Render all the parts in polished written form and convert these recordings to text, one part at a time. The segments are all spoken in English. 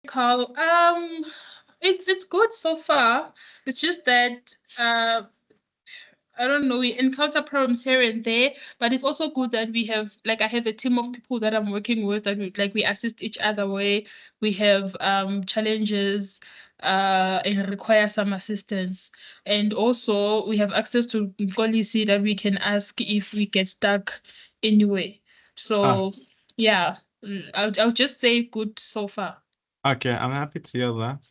Carl. It's good so far. It's just that I don't know, we encounter problems here and there, but it's also good that we have, like, I have a team of people that I'm working with, that we assist each other where we have challenges and require some assistance. And also we have access to policy that we can ask if we get stuck anyway. Ah, So yeah, I'll just say good so far. okay, I'm happy to hear that.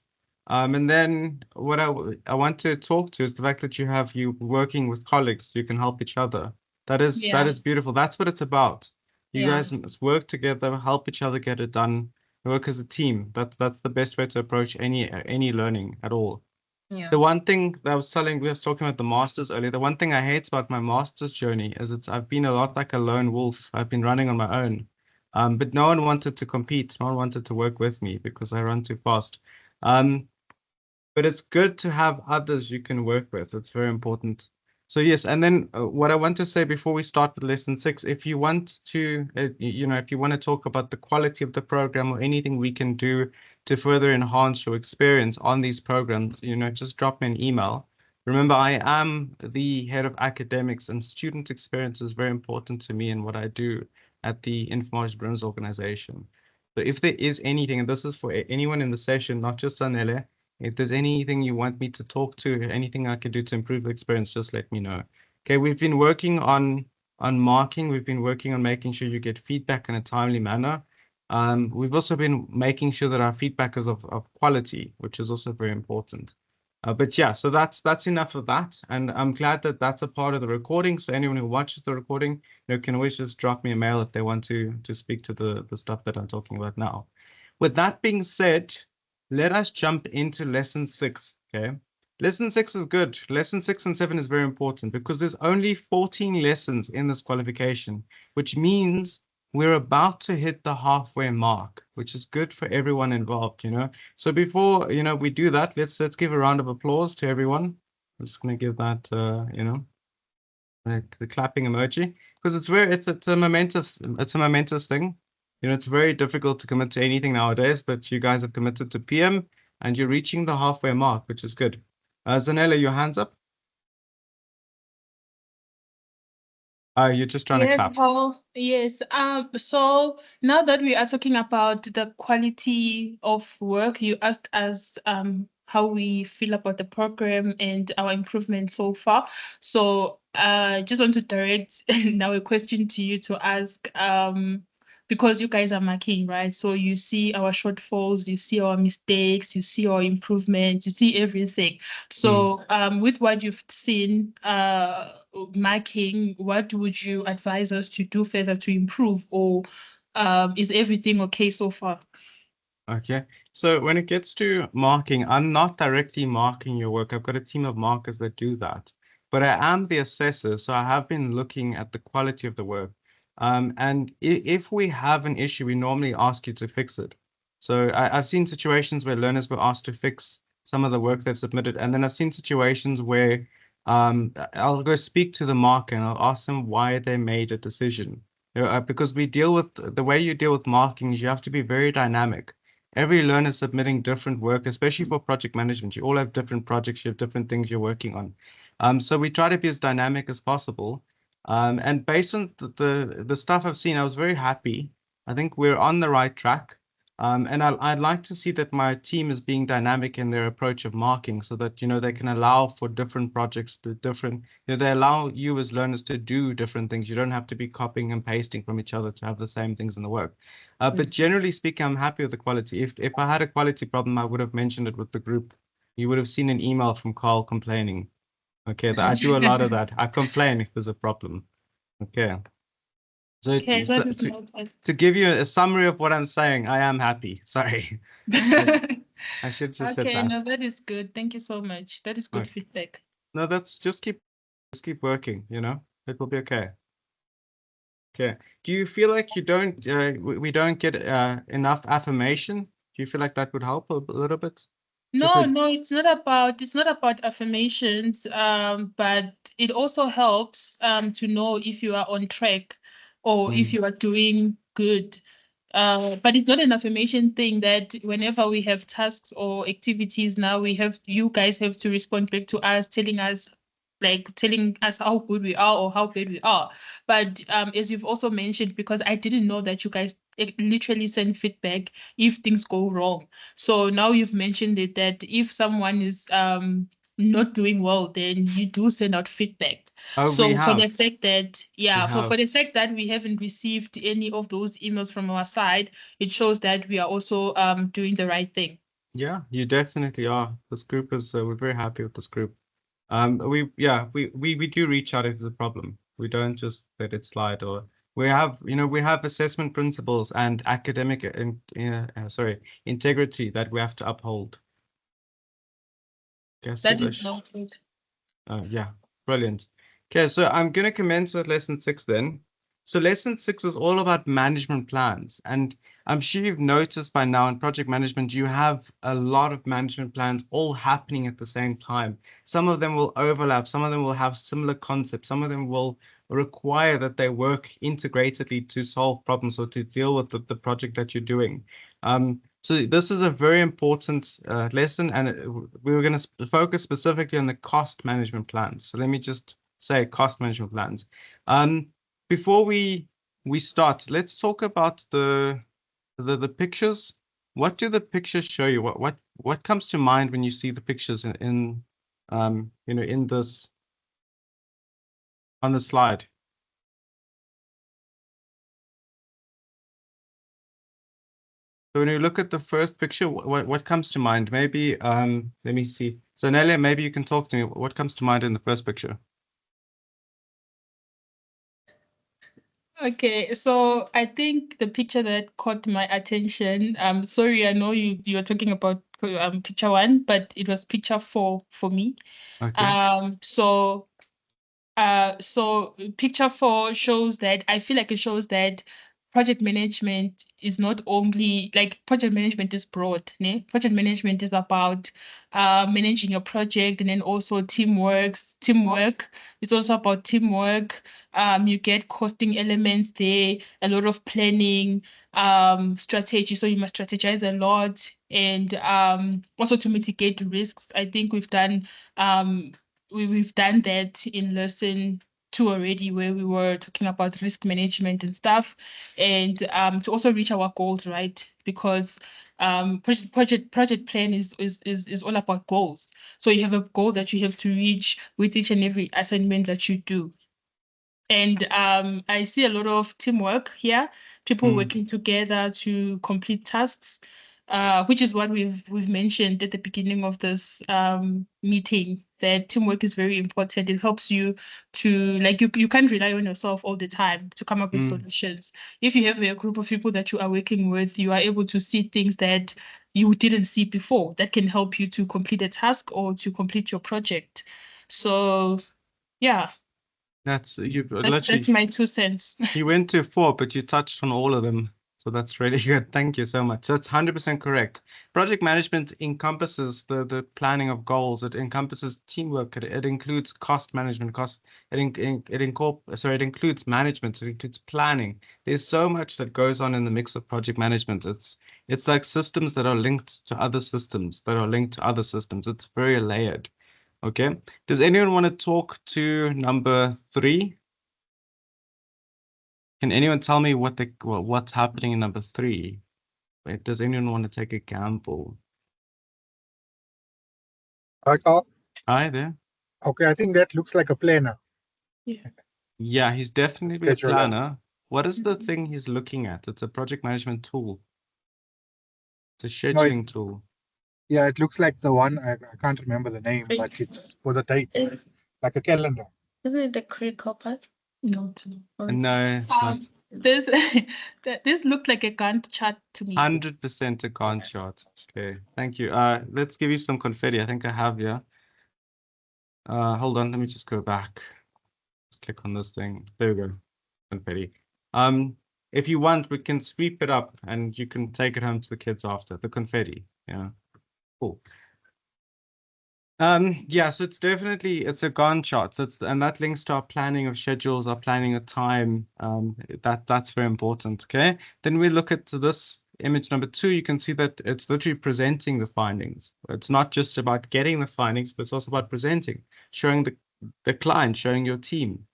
And then what I want to talk to is the fact that you working with colleagues, you can help each other. That Yeah, is beautiful. That's what it's about. You yeah, guys must work together, help each other get it done, work as a team. That's the best way to approach any learning at all. yeah. The one thing that we was talking about the masters earlier. The one thing I hate about my master's journey is I've been a lot like a lone wolf. I've been running on my own. But no one wanted to compete. No one wanted to work with me because I run too fast. Um, but it's good to have others you can work with. It's very important. So yes, and then what I want to say before we start with lesson 6, if you want to, if you want to talk about the quality of the program or anything we can do to further enhance your experience on these programs, just drop me an email. Remember, I am the head of academics, and student experience is very important to me in what I do at the Information Brims organization. So if there is anything, and this is for anyone in the session, not just Anele, if there's anything you want me to talk to, anything I can do to improve the experience, just let me know. Okay, we've been working on marking. We've been working on making sure you get feedback in a timely manner. We've also been making sure that our feedback is of quality, which is also very important. But yeah, so that's enough of that. And I'm glad that that's a part of the recording. So anyone who watches the recording, can always just drop me a mail if they want to speak to the stuff that I'm talking about now. With that being said, let us jump into lesson 6. Okay. Lesson 6 is good. Lesson 6 and 7 is very important because there's only 14 lessons in this qualification, which means we're about to hit the halfway mark, which is good for everyone involved. So before, we do that, let's give a round of applause to everyone. I'm just going to give that, the clapping emoji because it's a momentous thing. It's very difficult to commit to anything nowadays, but you guys have committed to PM and you're reaching the halfway mark, which is good. Zanella, your hands up. You're just trying to Yes, clap. Paul. Yes. So now that we are talking about the quality of work, you asked us how we feel about the program and our improvement so far. So I just want to direct now a question to you to ask because you guys are marking, right? So you see our shortfalls, you see our mistakes, you see our improvements, you see everything. Mm. So, with what you've seen, marking, what would you advise us to do further to improve, or is everything okay so far? Okay. So when it gets to marking, I'm not directly marking your work. I've got a team of markers that do that. But I am the assessor, so I have been looking at the quality of the work. And if we have an issue, we normally ask you to fix it. So I've seen situations where learners were asked to fix some of the work they've submitted. And then I've seen situations where I'll go speak to the marker and I'll ask them why they made a decision. Because we deal with the way you deal with marking is you have to be very dynamic. Every learner is submitting different work, especially for project management. You all have different projects, you have different things you're working on. So we try to be as dynamic as possible. And based on the stuff I've seen, I was very happy. I think we're on the right track. And I'd like to see that my team is being dynamic in their approach of marking so that, they can allow for different projects to they allow you as learners to do different things. You don't have to be copying and pasting from each other to have the same things in the work. But generally speaking, I'm happy with the quality. If I had a quality problem, I would have mentioned it with the group. You would have seen an email from Carl complaining. Okay, I do a lot of that. I complain if there's a problem. Okay. So, Okay, so that is noted. to give you a summary of what I'm saying, I am happy. Sorry. I, I should just said Okay, that. no, that is good. Thank you so much. That is good Okay. feedback. No, that's just keep working. It will be okay. Okay. Do you feel like you don't we don't get enough affirmation? Do you feel like that would help a little bit? Just No, a no, it's not about affirmations, but it also helps to know if you are on track or if mm, you are doing good. But it's not an affirmation thing that whenever we have tasks or activities now, you guys have to respond back to us, telling us how good we are or how bad we are. But as you've also mentioned, because I didn't know that you guys literally send feedback if things go wrong. So now you've mentioned it that if someone is not doing well, then you do send out feedback. Oh, we So for have. the fact that, We yeah, for have. the fact that we haven't received any of those emails from our side, it shows that we are also doing the right thing. Yeah, you definitely are. This group is, we're very happy with this group. We do reach out if there's a problem. We don't just let it slide, or we have assessment principles and academic integrity that we have to uphold. Okay, That is Subash. noted. Yeah, brilliant. Okay, so I'm going to commence with lesson 6 then. So lesson 6 is all about management plans. And I'm sure you've noticed by now in project management, you have a lot of management plans all happening at the same time. Some of them will overlap, some of them will have similar concepts, some of them will require that they work integratedly to solve problems or to deal with the project that you're doing. So this is a very important lesson, and we were going to focus specifically on the cost management plans. So let me just say cost management plans. Before we start, let's talk about the pictures. What do the pictures show you? What comes to mind when you see the pictures in in this on the slide? So when you look at the first picture, what comes to mind? Maybe let me see. So Nelia, maybe you can talk to me. What comes to mind in the first picture? Okay, so I think the picture that caught my attention, sorry, I know you're talking about picture 1, but it was picture 4 for me. Okay. So picture 4 shows that I feel like it shows that project management is not only like project management is broad. Ne? Project management is about managing your project, and then also teamwork. It's also about teamwork. You get costing elements there, a lot of planning, strategy. So you must strategize a lot, and also to mitigate risks. I think we've done that in lesson 2 already, where we were talking about risk management and stuff, and to also reach our goals, right? Because project plan is all about goals. So you have a goal that you have to reach with each and every assignment that you do. And I see a lot of teamwork here, people Mm. working together to complete tasks, which is what we've mentioned at the beginning of this meeting, that teamwork is very important. It helps you to like you can't rely on yourself all the time to come up with Mm. solutions. If you have a group of people that you are working with, you are able to see things that you didn't see before that can help you to complete a task or to complete your project. So yeah. That's you That's literally my 2 cents. you went to 4, but you touched on all of them. So that's really good. Thank you so much. That's 100% correct. Project management encompasses the planning of goals. It encompasses teamwork. It includes cost management. It includes management. It includes planning. There's so much that goes on in the mix of project management. It's like systems that are linked to other systems that are linked to other systems. It's very layered. Okay. Does anyone want to talk to number 3? Can anyone tell me what's happening in number 3? Wait, does anyone want to take a gamble? Hi, Carl. Hi there. Okay, I think that looks like a planner, Yeah. Yeah, he's a definitely a scheduler. planner. What is the Mhm. thing he's looking at? It's a project management tool. It's a No, scheduling tool. yeah, it looks like the one, I can't remember the name, Wait, but it's for the dates, is like a calendar. isn't it the critical part? No, No, it's not. this this looked like a Gantt chart to me. 100% a Gantt chart. Okay, thank you. Let's give you some confetti. I think I have here. Hold on, let me just go back. Let's click on this thing. There we go. Confetti. If you want, we can sweep it up and you can take it home to the kids after. The confetti. Yeah. Cool. Yeah, so it's definitely it's a Gantt chart. So and that links to our planning of schedules, our planning of time. That's very important. Okay. Then we look at this image number 2. You can see that it's literally presenting the findings. It's not just about getting the findings, but it's also about presenting, showing the client, showing your team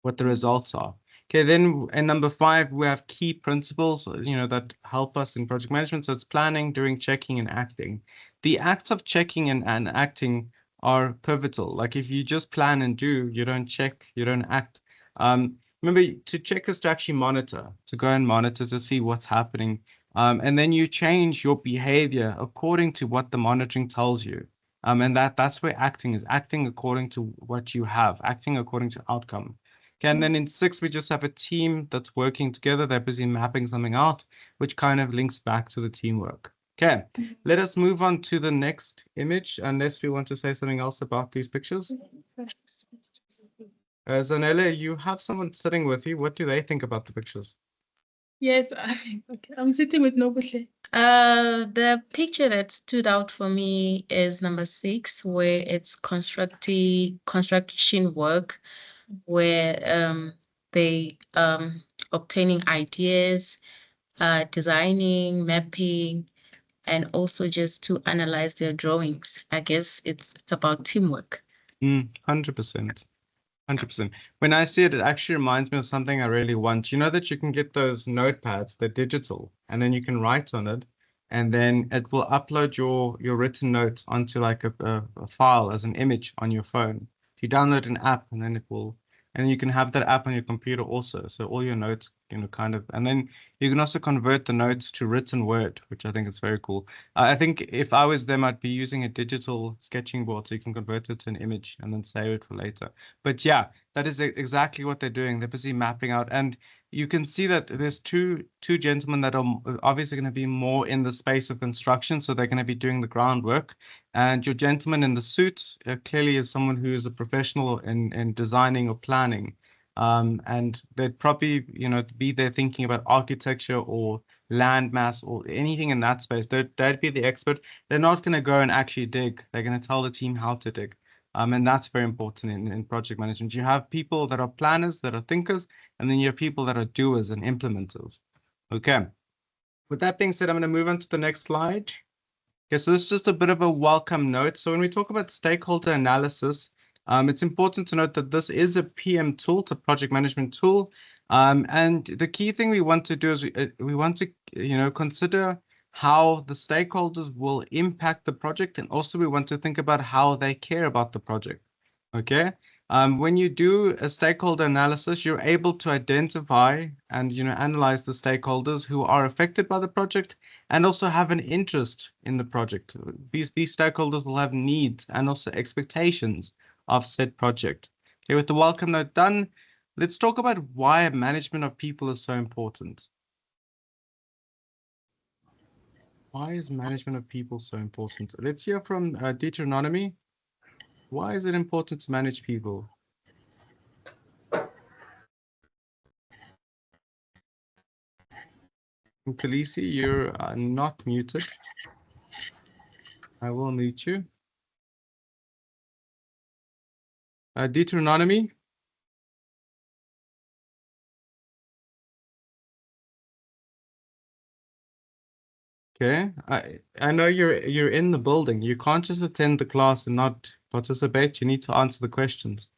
what the results are. Okay, then in number 5, we have key principles, that help us in project management. So it's planning, doing, checking, and acting. The acts of checking and acting are pivotal. Like if you just plan and do, you don't check, you don't act. Remember, to check is to actually monitor, to go and monitor to see what's happening. And then you change your behavior according to what the monitoring tells you. And that's where acting is, acting according to what you have, acting according to outcome. Okay, and then in 6, we just have a team that's working together. They're busy mapping something out, which kind of links back to the teamwork. Okay, let us move on to the next image, unless we want to say something else about these pictures. Zanele, you have someone sitting with you. What do they think about the pictures? Yes, okay. I'm sitting with Nobuhle. The picture that stood out for me is number 6, where it's construction work, where they obtaining ideas, designing, mapping, and also just to analyze their drawings. I guess it's about teamwork. 100%. 100%. When I see it, it actually reminds me of something I really want. You know that you can get those notepads, they're digital, and then you can write on it, and then it will upload your written notes onto like a file as an image on your phone. You download an app, and then and you can have that app on your computer also. So all your notes, and then you can also convert the notes to written word, which I think is very cool. I think if I was them, I'd be using a digital sketching board so you can convert it to an image and then save it for later. But yeah, that is exactly what they're doing. They're busy mapping out, and you can see that there's two gentlemen that are obviously going to be more in the space of construction, so they're going to be doing the groundwork. And your gentleman in the suit clearly is someone who is a professional in designing or planning. And they'd probably, be there thinking about architecture or land mass or anything in that space. They'd be the expert. They're not going to go and actually dig. They're going to tell the team how to dig. And that's very important in project management. You have people that are planners, that are thinkers, and then you have people that are doers and implementers. Okay. With that being said, I'm going to move on to the next slide. Okay, so this is just a bit of a welcome note. So when we talk about stakeholder analysis, it's important to note that this is a PM tool, it's a project management tool. And the key thing we want to do is we want to, consider how the stakeholders will impact the project. And also we want to think about how they care about the project. Okay. When you do a stakeholder analysis, you're able to identify and analyze the stakeholders who are affected by the project and also have an interest in the project. These stakeholders will have needs and also expectations of said project. Okay, with the welcome note done, let's talk about why management of people is so important. Why is management of people so important? Let's hear from Deuteronomy. Why is it important to manage people? Khaleesi, you're not muted. I will mute you. Deuteronomy. Okay, I know you're in the building. You can't just attend the class and not participate. You need to answer the questions.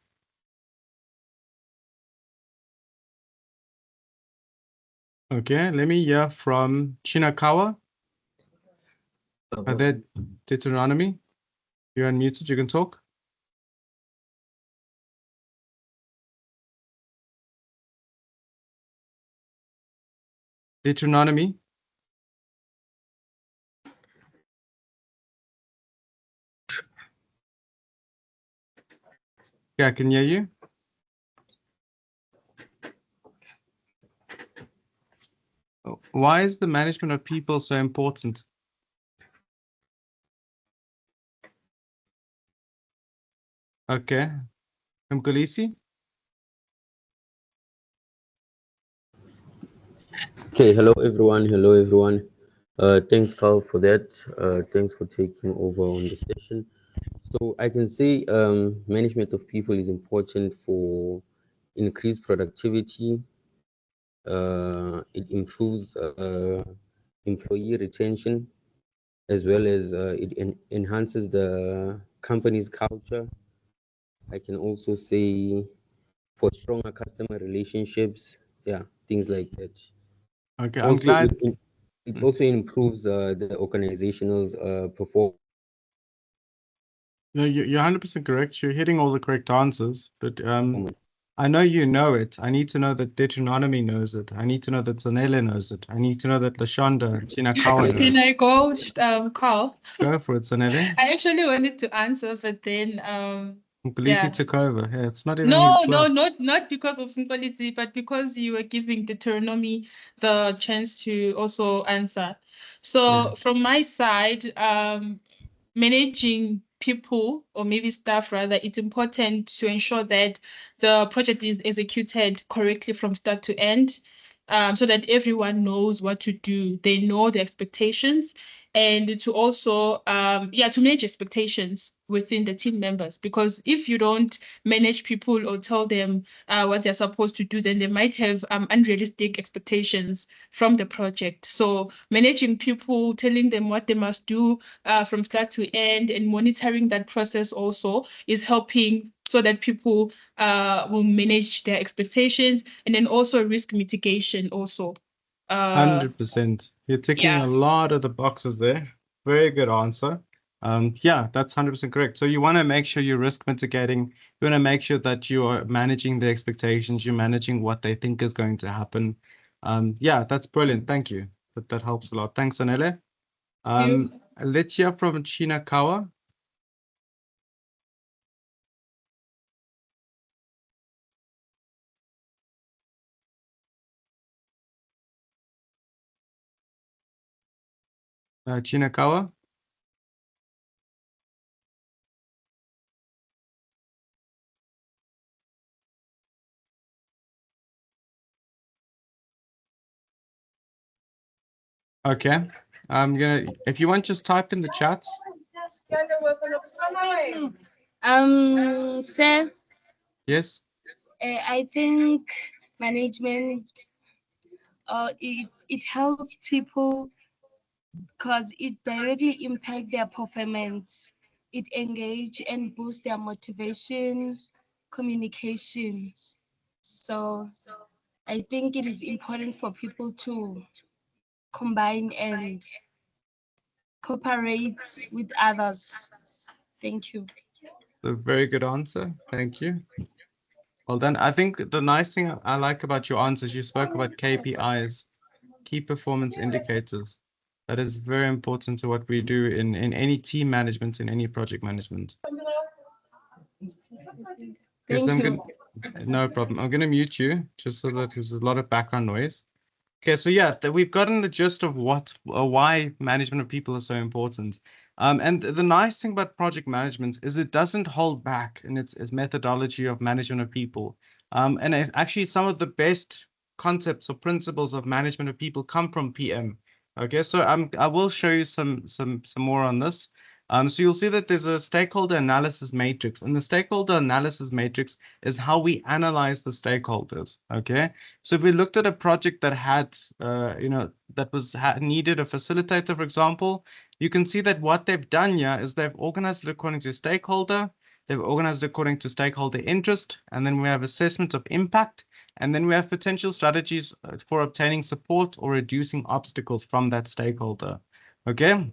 Okay, let me hear from Chinakawa. There, Deuteronomy. You're unmuted. You can talk. Deuteronomy. Yeah, I can hear you. Why is the management of people so important? Okay. Khaleesi. Okay, hello everyone. Hello everyone. Thanks, Carl, for that. Thanks for taking over on the session. So I can say management of people is important for increased productivity. It improves employee retention, as well as it enhances the company's culture. I can also say for stronger customer relationships, yeah, things like that. Okay, I'm Also, glad. it also improves the organization's performance. No, you're 100% correct. You're hitting all the correct answers, but I know you know it. I need to know that Deuteronomy knows it. I need to know that Zanele knows it. I need to know that Lashonda, Chinakawa knows Can it. I go, Carl? Go for it, Zanele. I actually wanted to answer, but then Polisi yeah. took over. Yeah, it's not even No, his no, class. not because of Nkolisi, but because you were giving Deuteronomy the chance to also answer. So Yeah. from my side, managing people or maybe staff rather, it's important to ensure that the project is executed correctly from start to end, so that everyone knows what to do. They know the expectations, and to also to manage expectations within the team members. Because if you don't manage people or tell them what they're supposed to do, then they might have unrealistic expectations from the project. So managing people, telling them what they must do from start to end, and monitoring that process also is helping so that people will manage their expectations, and then also risk mitigation also. 100%. You're ticking Yeah. a lot of the boxes there. Very good answer. Yeah, that's 100% correct. So you want to make sure you're risk mitigating. You want to make sure that you are managing the expectations. You're managing what they think is going to happen. Yeah, that's brilliant. Thank you. That helps a lot. Thanks, Anele. Let's hear from Chinakawa. Chinakawa. Okay. If you want, just type in the chats. Sir, Yes. I think management it helps people because it directly impacts their performance. It engage and boosts their motivations, communications. So I think it is important for people to combine and cooperate with others. Thank you. A very good answer. Thank you. Well done. I think the nice thing I like about your answers, you spoke about KPIs, key performance indicators. That is very important to what we do in any team management, in any project management. Yes, Thank you. no problem. I'm going to mute you just so that there's a lot of background noise. Okay, so yeah, we've gotten the gist of why management of people is so important. And the nice thing about project management is it doesn't hold back in its methodology of management of people. And it's actually some of the best concepts or principles of management of people come from PM. Okay, so I will show you some more on this. So you'll see that there's a stakeholder analysis matrix, and the stakeholder analysis matrix is how we analyze the stakeholders. Okay, so if we looked at a project that had, needed a facilitator, for example, you can see that what they've done here is they've organized it according to stakeholder, they've organized it according to stakeholder interest, and then we have assessment of impact, and then we have potential strategies for obtaining support or reducing obstacles from that stakeholder. Okay.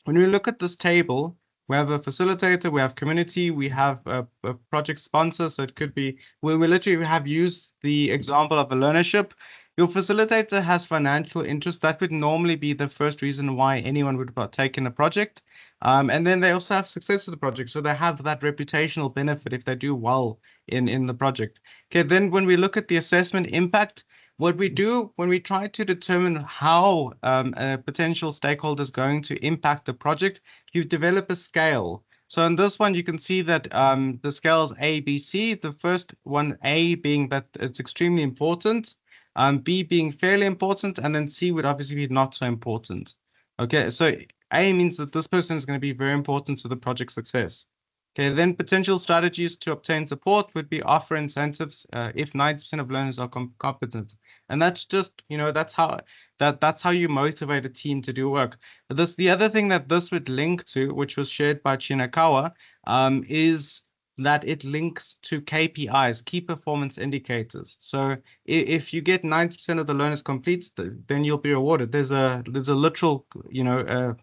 When we look at this table, we have a facilitator, we have community, we have a project sponsor. So it could be, we literally have used the example of a learnership. Your facilitator has financial interest. That would normally be the first reason why anyone would partake in a project. And then they also have success with the project. So they have that reputational benefit if they do well in the project. Okay, then when we look at the assessment impact, what we do when we try to determine how a potential stakeholder is going to impact the project, you develop a scale. So in this one, you can see that the scales A, B, C. The first one, A, being that it's extremely important, B being fairly important, and then C would obviously be not so important. Okay, so A means that this person is going to be very important to the project success. Okay, then potential strategies to obtain support would be offer incentives if 90% of learners are competent. And that's just, that's how you motivate a team to do work. But the other thing that this would link to, which was shared by Chinakawa, is that it links to KPIs, key performance indicators. So if you get 90% of the learners complete, then you'll be rewarded. There's a literal,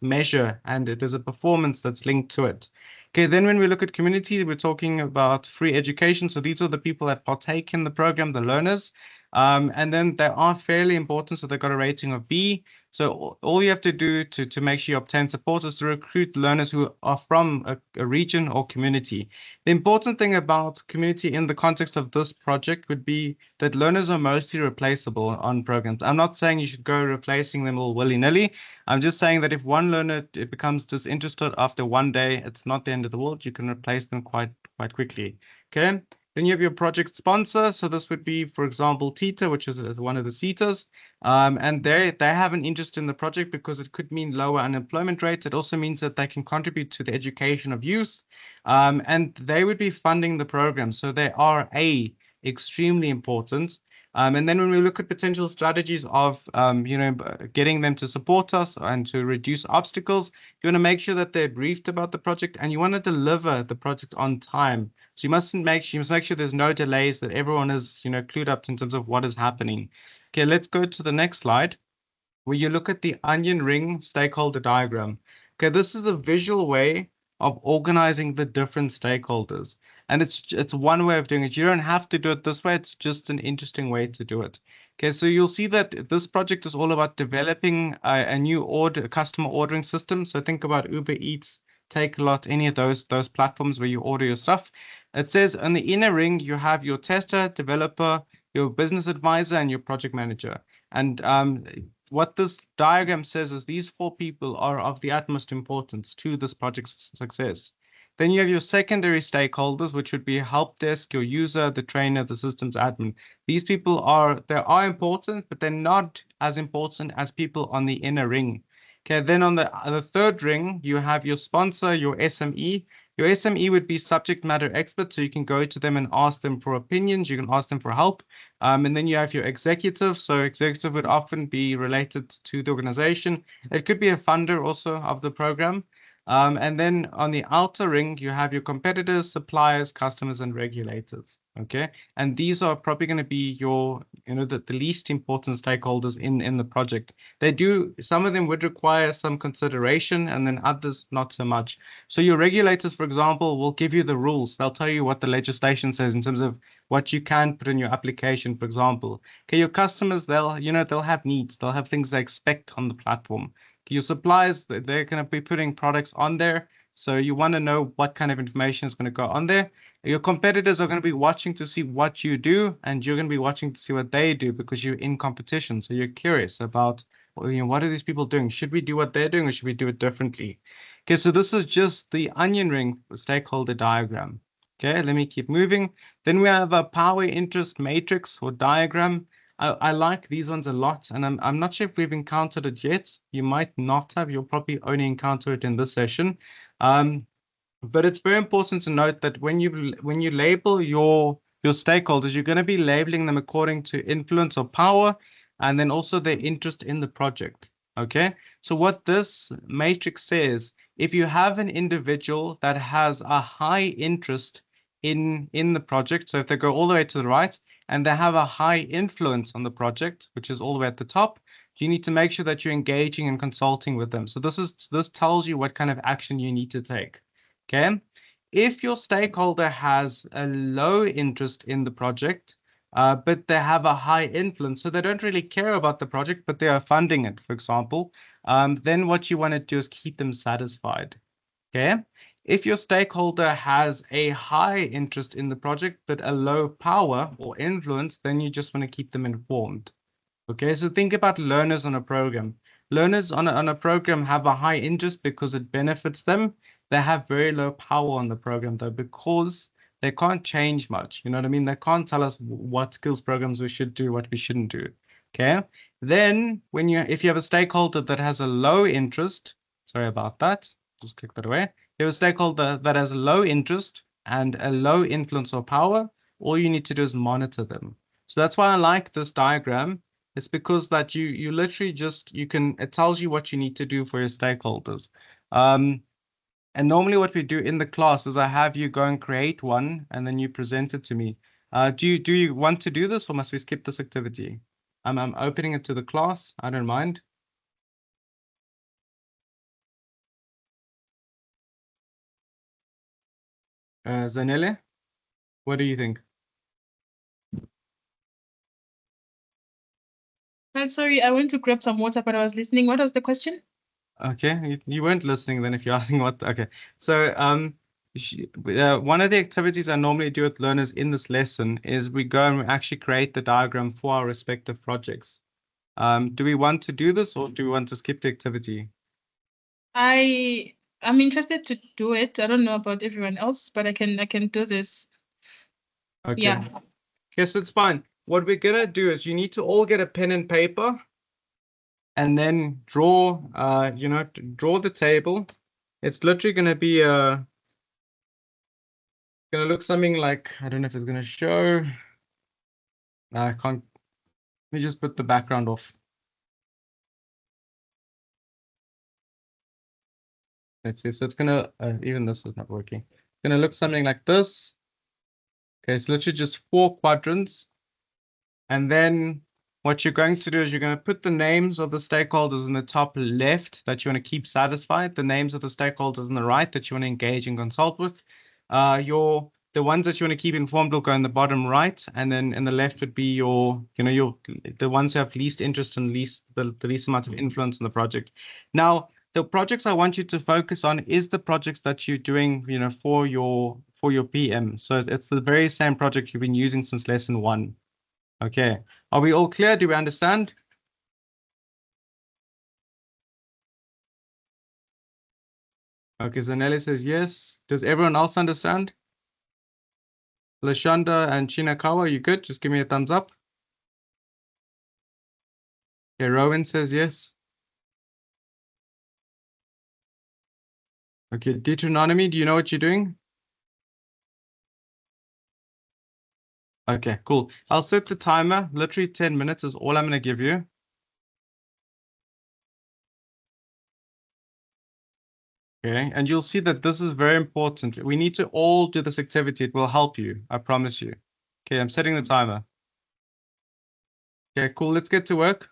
measure, and there's a performance that's linked to it. Okay, then when we look at community, we're talking about free education. So these are the people that partake in the program, the learners. And then they are fairly important. So they've got a rating of B. So all you have to do to make sure you obtain support is to recruit learners who are from a region or community. The important thing about community in the context of this project would be that learners are mostly replaceable on programs. I'm not saying you should go replacing them all willy-nilly. I'm just saying that if one learner becomes disinterested after one day, it's not the end of the world. You can replace them quite quickly. Okay. Then you have your project sponsor. So this would be, for example, TITA, which is one of the CETAs. And they have an interest in the project because it could mean lower unemployment rates. It also means that they can contribute to the education of youth. And they would be funding the program. So they are extremely important. And then when we look at potential strategies of, getting them to support us and to reduce obstacles, you want to make sure that they're briefed about the project and you want to deliver the project on time. So you must make sure there's no delays, that everyone is, clued up in terms of what is happening. Okay, let's go to the next slide, where you look at the onion ring stakeholder diagram. Okay, this is a visual way of organizing the different stakeholders. And it's one way of doing it. You don't have to do it this way. It's just an interesting way to do it. Okay, so you'll see that this project is all about developing a new customer ordering system. So think about Uber Eats, Takealot, any of those platforms where you order your stuff. It says on the inner ring, you have your tester, developer, your business advisor, and your project manager. And what this diagram says is these four people are of the utmost importance to this project's success. Then you have your secondary stakeholders, which would be help desk, your user, the trainer, the systems admin. These people are important, but they're not as important as people on the inner ring. Okay, then on the third ring, you have your sponsor, your SME. Your SME would be subject matter expert, so you can go to them and ask them for opinions. You can ask them for help. And then you have your executive. So executive would often be related to the organization. It could be a funder also of the program. And then on the outer ring, you have your competitors, suppliers, customers, and regulators. Okay. And these are probably going to be your, the least important stakeholders in the project. Some of them would require some consideration, and then others not so much. So your regulators, for example, will give you the rules. They'll tell you what the legislation says in terms of what you can put in your application, for example. Okay, your customers, they'll have needs. They'll have things they expect on the platform. Your suppliers, they're going to be putting products on there. So you want to know what kind of information is going to go on there. Your competitors are going to be watching to see what you do, and you're going to be watching to see what they do because you're in competition. So you're curious about, what are these people doing? Should we do what they're doing, or should we do it differently? Okay, so this is just the onion ring stakeholder diagram. Okay, let me keep moving. Then we have a power interest matrix or diagram. I like these ones a lot, and I'm not sure if we've encountered it yet. You might not have. You'll probably only encounter it in this session. But it's very important to note that when you label your stakeholders, you're going to be labeling them according to influence or power, and then also their interest in the project. Okay, so what this matrix says, if you have an individual that has a high interest in the project, so if they go all the way to the right and they have a high influence on the project, which is all the way at the top, you need to make sure that you're engaging and consulting with them. So this tells you what kind of action you need to take. Okay. If your stakeholder has a low interest in the project, but they have a high influence, so they don't really care about the project, but they are funding it, for example, then what you want to do is keep them satisfied. Okay. If your stakeholder has a high interest in the project, but a low power or influence, then you just want to keep them informed. Okay, so think about learners on a program. Learners on a program have a high interest because it benefits them. They have very low power on the program though, because they can't change much. You know what I mean? They can't tell us what skills programs we should do, what we shouldn't do. Okay. Then if you have a stakeholder that has a low interest, sorry about that, just click that away. You have a stakeholder that has low interest and a low influence or power. All you need to do is monitor them. So that's why I like this diagram. It's because that you literally just, it tells you what you need to do for your stakeholders. And normally what we do in the class is I have you go and create one and then you present it to me. Do you want to do this or must we skip this activity? I'm opening it to the class. I don't mind. Zanele, what do you think? I'm sorry, I went to grab some water, but I was listening. What was the question? Okay, you weren't listening then if you're asking what. Okay, so one of the activities I normally do with learners in this lesson is we go and actually create the diagram for our respective projects. Do we want to do this or do we want to skip the activity? I'm interested to do it. I don't know about everyone else, but I can do this. Okay. Yeah. Yes, it's fine. What we're gonna do is you need to all get a pen and paper and then draw, draw the table. It's literally gonna be gonna look something like, I don't know if it's gonna show. I can't. Let me just put the background off. Let's see. So it's gonna even this is not working. It's gonna look something like this. Okay, it's literally just 4 quadrants. And then what you're going to do is you're going to put the names of the stakeholders in the top left that you want to keep satisfied, the names of the stakeholders on the right that you want to engage and consult with. The ones that you want to keep informed will go in the bottom right, and then in the left would be your the ones who have least interest and the least amount of influence in the project. Now, the projects I want you to focus on is the projects that you're doing, for your PM. So it's the very same project you've been using since lesson 1. Okay. Are we all clear? Do we understand? Okay, Zanelli says yes. Does everyone else understand? Lashanda and Chinakawa, you good? Just give me a thumbs up. Okay, Rowan says yes. Okay, Deuteronomy, do you know what you're doing? Okay, cool. I'll set the timer. Literally 10 minutes is all I'm going to give you. Okay, and you'll see that this is very important. We need to all do this activity. It will help you. I promise you. Okay, I'm setting the timer. Okay, cool. Let's get to work.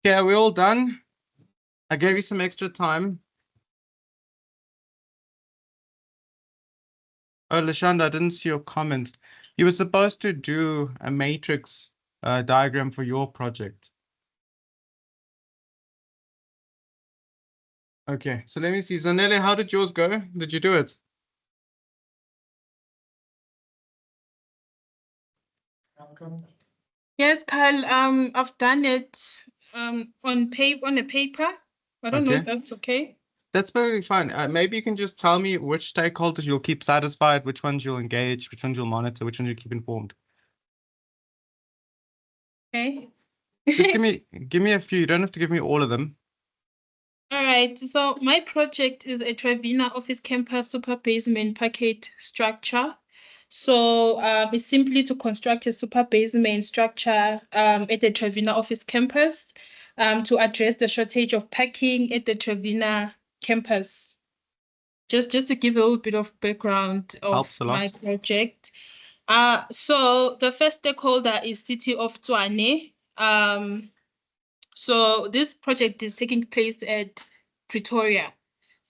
Okay, are we all done? I gave you some extra time. Oh, Lashanda, I didn't see your comment. You were supposed to do a matrix diagram for your project. Okay, so let me see. Zanele, how did yours go? Did you do it? Yes, Kyle, I've done it on a paper. I don't know if Okay. that's okay. That's perfectly fine. Maybe you can just tell me which stakeholders you'll keep satisfied, which ones you'll engage, which ones you'll monitor, which ones you keep informed. Okay. Just give me a few. You don't have to give me all of them. All right. So my project is a Trevena office campus super basement packet structure. So it's simply to construct a super basement structure at the Trevena office campus to address the shortage of parking at the Trevena campus. Just to give a little bit of background of Helps a lot. my project. So the first stakeholder is City of Tshwane. So this project is taking place at Pretoria.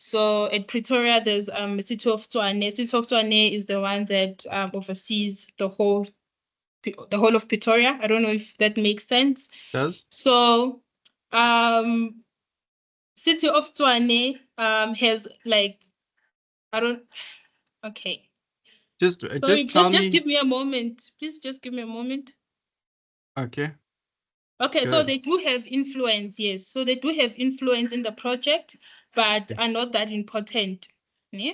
So at Pretoria, there's City of Tshwane. City of Tshwane is the one that oversees the whole of Pretoria. I don't know if that makes sense. Does? So City of Tshwane has like okay. Just Sorry, tell just me. give me a moment. Please just give me a moment. Okay. Okay, so Good. they do have influence, yes. So they do have influence in the project, but are not that important. Yeah.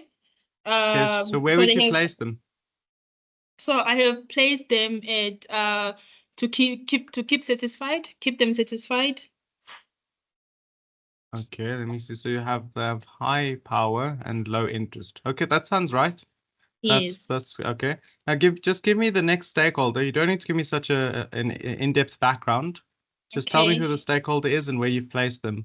Yes. So where So would they you have, place them? so I have placed them at to keep satisfied, keep them satisfied. Okay, let me see. So you have they have high power and low interest. Okay, that sounds right. Yes. That's okay. Now give me the next stakeholder. You don't need to give me such an in-depth background. Just tell me Okay. who the stakeholder is and where you've placed them.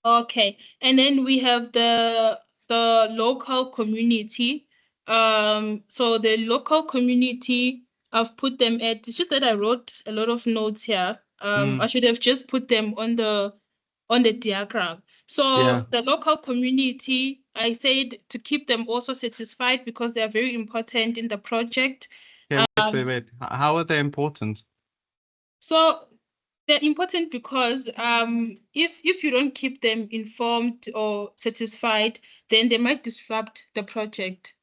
Okay. And then we have the local community. So the local community, I've put them at, it's just that I wrote a lot of notes here. I should have just put them on the diagram. So Yeah. the local community, I said to keep them also satisfied because they are very important in the project. Okay, wait. How are they important? So they're important because if you don't keep them informed or satisfied, then they might disrupt the project.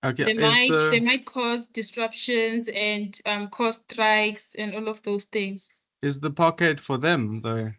Okay, They might cause disruptions and cause strikes and all of those things. is the pocket for them though?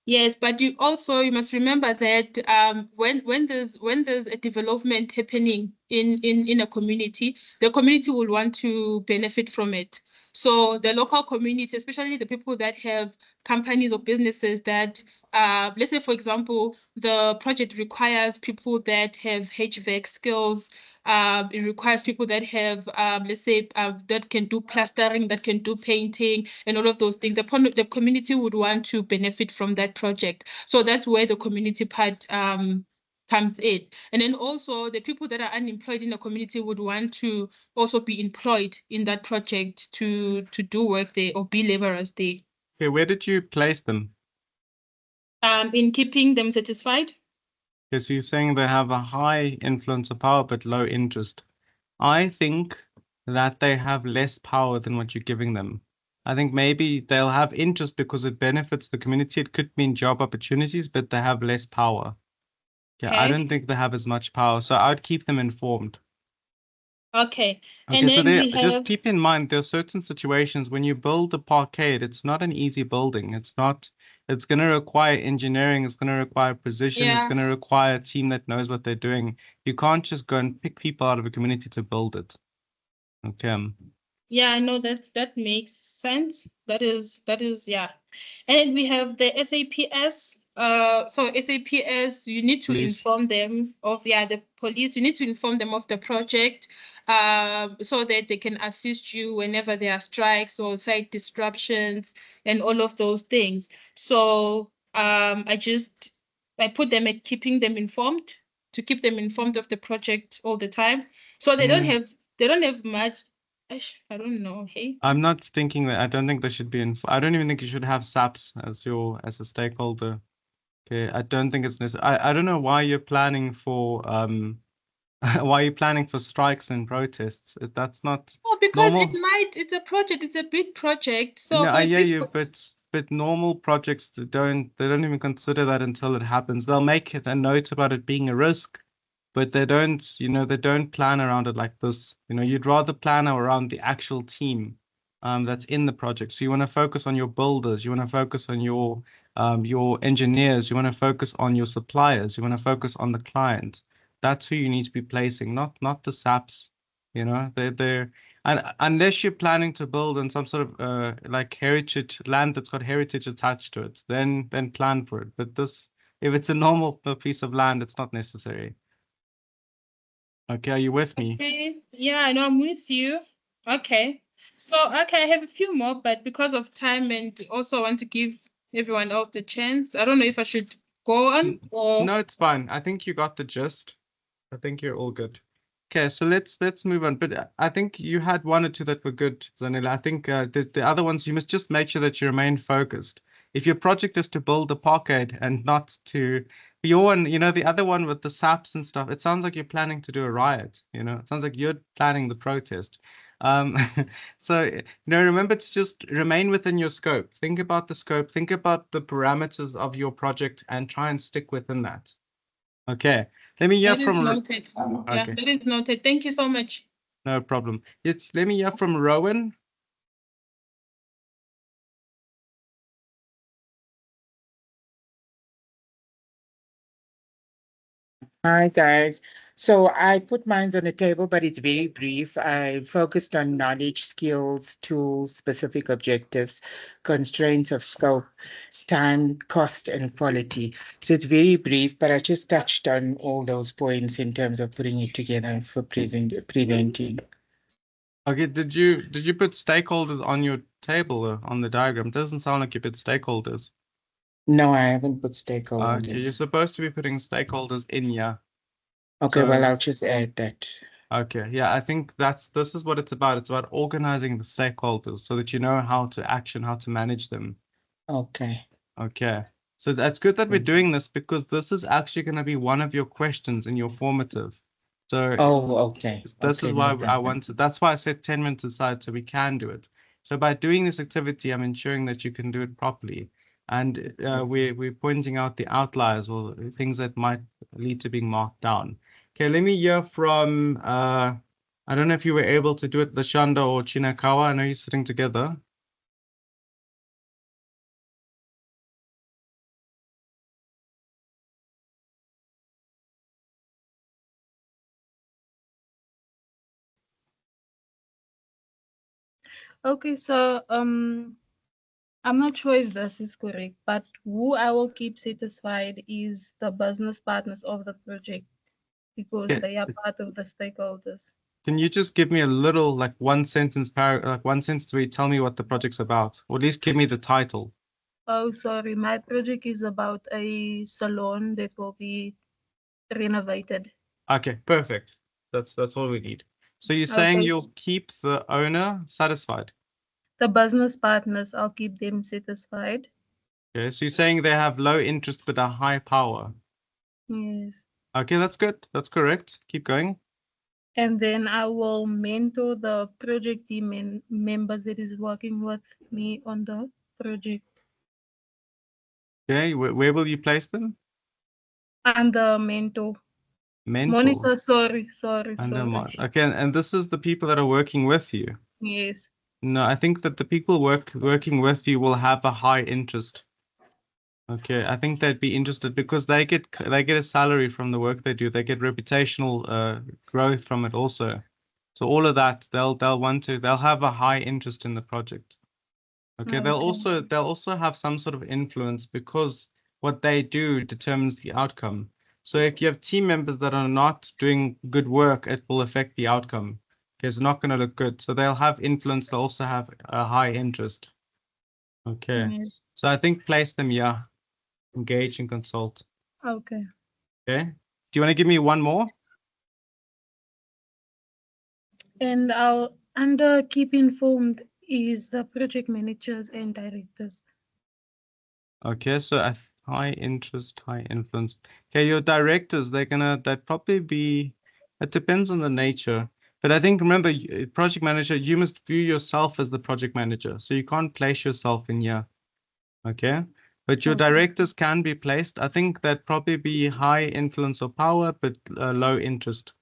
Yes, but you must remember that when there's a development happening in a community, the community will want to benefit from it. So the local community, especially the people that have companies or businesses that let's say for example, the project requires people that have HVAC skills. It requires people that have, let's say, that can do plastering, that can do painting, and all of those things. The community would want to benefit from that project. So that's where the community part comes in. And then also the people that are unemployed in the community would want to also be employed in that project to do work there or be laborers there. Okay, where did you place them? In keeping them satisfied. Okay, so you're saying they have a high influence of power but low interest. I think that they have less power than what you're giving them. I think maybe they'll have interest because it benefits the community. It could mean job opportunities, but they have less power. Yeah, I Okay. don't think they have as much power, so I'd keep them informed. Okay. Okay, And so then we just have, keep in mind there are certain situations when you build a parkade, it's not an easy building. It's going to require engineering, it's going to require precision, it's yeah. going to require a team that knows what they're doing. You can't just go and pick people out of a community to build it. Okay. Yeah, no, that makes sense. That is yeah. And then we have the SAPS. So SAPS, you need to Police. inform them of the police. You need to inform them of the project, so that they can assist you whenever there are strikes or site disruptions and all of those things. So I put them at keeping them informed, to keep them informed of the project all the time. So they don't have much I don't know. Hey. I'm not thinking that. I don't think there should be. I don't even think you should have SAPs as a stakeholder. Okay, I don't think it's necessary. I don't know why you're planning for why you're planning for strikes and protests. That's not Oh, because normal. it's a project, it's a big project. So No, for I a hear big you, but normal projects don't even consider that until it happens. They'll make it a note about it being a risk, but they don't, they don't plan around it like this. You'd rather plan around the actual team that's in the project. So you want to focus on your builders, you want to focus on your engineers, you want to focus on your suppliers, you want to focus on the client. That's who you need to be placing, not the SAPs. They're and unless you're planning to build on some sort of like heritage land that's got heritage attached to it, then plan for it. But if it's a normal piece of land, it's not necessary. Okay, are you with me? Okay, yeah, I know I'm with you. Okay, so I have a few more, but because of time and also want to give everyone else the chance, I don't know if I should go on or No, it's fine. I think you got the gist. I think you're all good. Okay, so let's move on. But I think you had one or two that were good, Zanila. I think the other ones, you must just make sure that you remain focused. If your project is to build a parkade and not to your one, the other one with the SAPs and stuff, it sounds like you're planning to do a riot. It sounds like you're planning the protest. So remember to just remain within your scope. Think about the scope. Think about the parameters of your project and try and stick within that. Okay. Let me hear that is from. noted. Yeah, Okay, that is noted. Thank you so much. no problem. Let me hear from Rowan. Hi, guys. So I put mine on the table, but it's very brief. I focused on knowledge, skills, tools, specific objectives, constraints of scope, time, cost, and quality. So it's very brief, but I just touched on all those points in terms of putting it together for presenting. Okay, did you put stakeholders on your table on the diagram? It doesn't sound like you put stakeholders. No, I haven't put stakeholders. Okay, you're supposed to be putting stakeholders in here. Okay, well, So- I'll just add that. Okay, yeah, I think this is what it's about. It's about organizing the stakeholders so that you know how to manage them. Okay. Okay, so that's good that we're Mm. doing this because this is actually going to be one of your questions in your formative. So Oh, okay. this Okay, is no why I problem. wanted, that's why I set 10 minutes aside so we can do it. So by doing this activity, I'm ensuring that you can do it properly. And we're pointing out the outliers or things that might lead to being marked down. Okay, let me hear from, I don't know if you were able to do it, Lashanda or Chinakawa. I know you're sitting together. Okay, so I'm not sure if this is correct, but who I will keep satisfied is the business partners of the project because Yeah. they are part of the stakeholders. Can you just give me a little, like one sentence where you tell me what the project's about, or at least give me the title? Oh, sorry, my project is about a salon that will be renovated. Okay, perfect. That's all we need. So you're saying Okay. you'll keep the owner satisfied? The business partners, I'll keep them satisfied. Okay, so you're saying they have low interest but a high power. Yes. Okay, that's good. That's correct. Keep going. And then I will mentor the project team members that is working with me on the project. Okay, where will you place them? I'm the mentor. Mentor. Monitor, sorry. Okay, and this is the people that are working with you. Yes. No, I think that the people working with you will have a high interest. Okay, I think they'd be interested because they get a salary from the work they do. They get reputational growth from it also. So all of that, they'll have a high interest in the project. Okay, they'll also have some sort of influence because what they do determines the outcome. So if you have team members that are not doing good work, it will affect the outcome. Okay, it's not going to look good. So they'll have influence. They'll also have a high interest. Okay, Yes. so I think place them, yeah. Engage and consult. Okay. Okay. Do you want to give me one more? And I'll And keep informed is the project managers and directors. Okay, so high interest, high influence. Okay, your directors, they'd probably be, it depends on the nature. But I think, remember, project manager, you must view yourself as the project manager. So you can't place yourself in here. Okay. But your Okay. directors can be placed. I think that'd probably be high influence or power, but low interest.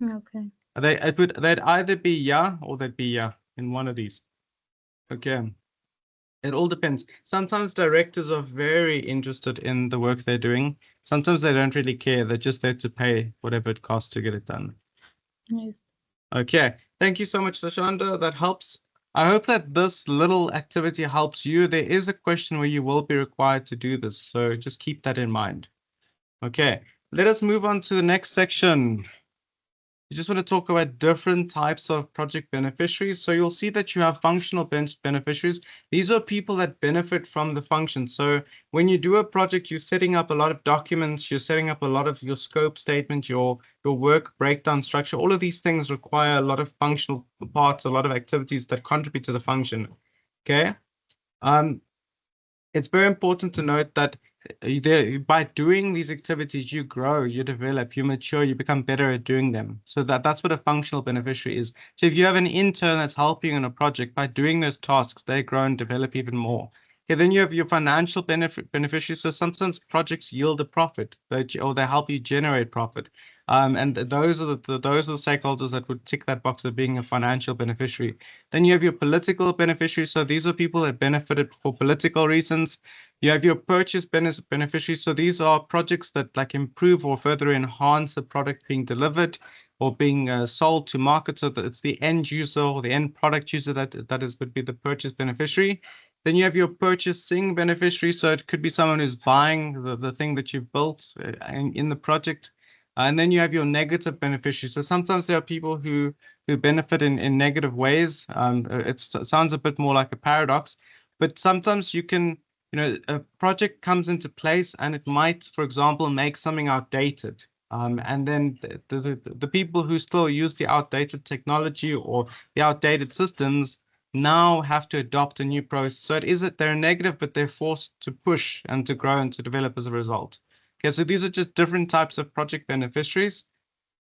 Okay. They'd either be yeah or they'd be yeah in one of these. Okay. It all depends. Sometimes directors are very interested in the work they're doing. Sometimes they don't really care. They're just there to pay whatever it costs to get it done. Yes. Okay. Thank you so much, Lashanda. That helps. I hope that this little activity helps you. There is a question where you will be required to do this, so just keep that in mind. Okay. Let us move on to the next section. You just want to talk about different types of project beneficiaries. So you'll see that you have functional beneficiaries. These are people that benefit from the function. So when you do a project, you're setting up a lot of documents, you're setting up a lot of your scope statement, your work breakdown structure. All of these things require a lot of functional parts, a lot of activities that contribute to the function. Okay. It's very important to note that by doing these activities, you grow, you develop, you mature, you become better at doing them. So that's what a functional beneficiary is. So if you have an intern that's helping you in a project, by doing those tasks, they grow and develop even more. Okay, then you have your financial beneficiaries. So sometimes projects yield a profit, or they help you generate profit. And those are the stakeholders that would tick that box of being a financial beneficiary. Then you have your political beneficiaries. So these are people that benefited for political reasons. You have your purchase beneficiaries. So these are projects that like improve or further enhance the product being delivered or being sold to market. So that it's the end user or the end product user would be the purchase beneficiary. Then you have your purchasing beneficiary. So it could be someone who's buying the thing that you've built in the project. And then you have your negative beneficiaries. So sometimes there are people who benefit in negative ways. It sounds a bit more like a paradox, but sometimes a project comes into place and it might, for example, make something outdated. And then the people who still use the outdated technology or the outdated systems now have to adopt a new process. So they're negative, but they're forced to push and to grow and to develop as a result. Okay, so these are just different types of project beneficiaries.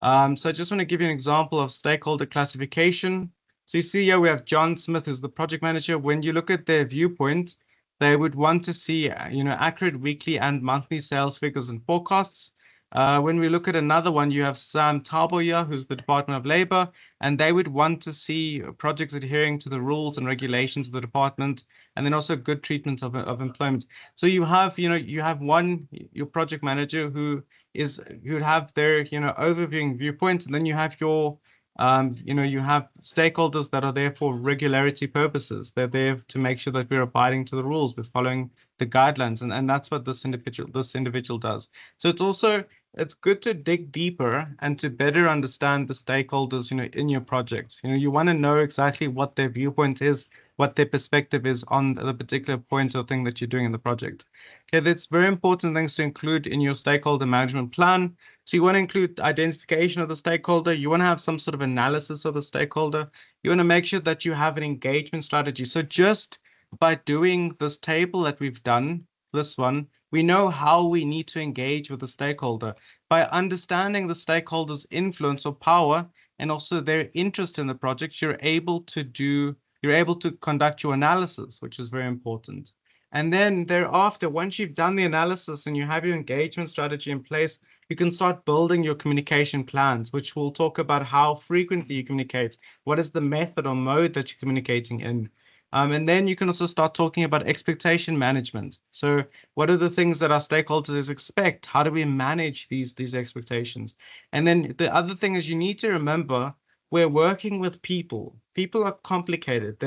So I just want to give you an example of stakeholder classification. So you see here we have John Smith, who's the project manager. When you look at their viewpoint, they would want to see, accurate weekly and monthly sales figures and forecasts. When we look at another one, you have Sam Tauboya, who's the Department of Labor, and they would want to see projects adhering to the rules and regulations of the department, and then also good treatment of employment. So you have your project manager who would have their, overviewing viewpoints, and then you have you have stakeholders that are there for regularity purposes. They're there to make sure that we're abiding to the rules, we're following the guidelines, and that's what this individual does. So it's good to dig deeper and to better understand the stakeholders, in your projects. You want to know exactly what their viewpoint is, what their perspective is on the particular point or thing that you're doing in the project. Okay, that's very important things to include in your stakeholder management plan. So you want to include identification of the stakeholder. You want to have some sort of analysis of the stakeholder. You want to make sure that you have an engagement strategy. So just by doing this table that we've done, this one, we know how we need to engage with the stakeholder. By understanding the stakeholder's influence or power and also their interest in the project, you're able to conduct your analysis, which is very important. And then thereafter, once you've done the analysis and you have your engagement strategy in place, you can start building your communication plans, which will talk about how frequently you communicate, what is the method or mode that you're communicating in. And then you can also start talking about expectation management. So what are the things that our stakeholders expect? How do we manage these expectations? And then the other thing is you need to remember we're working with people. People are complicated.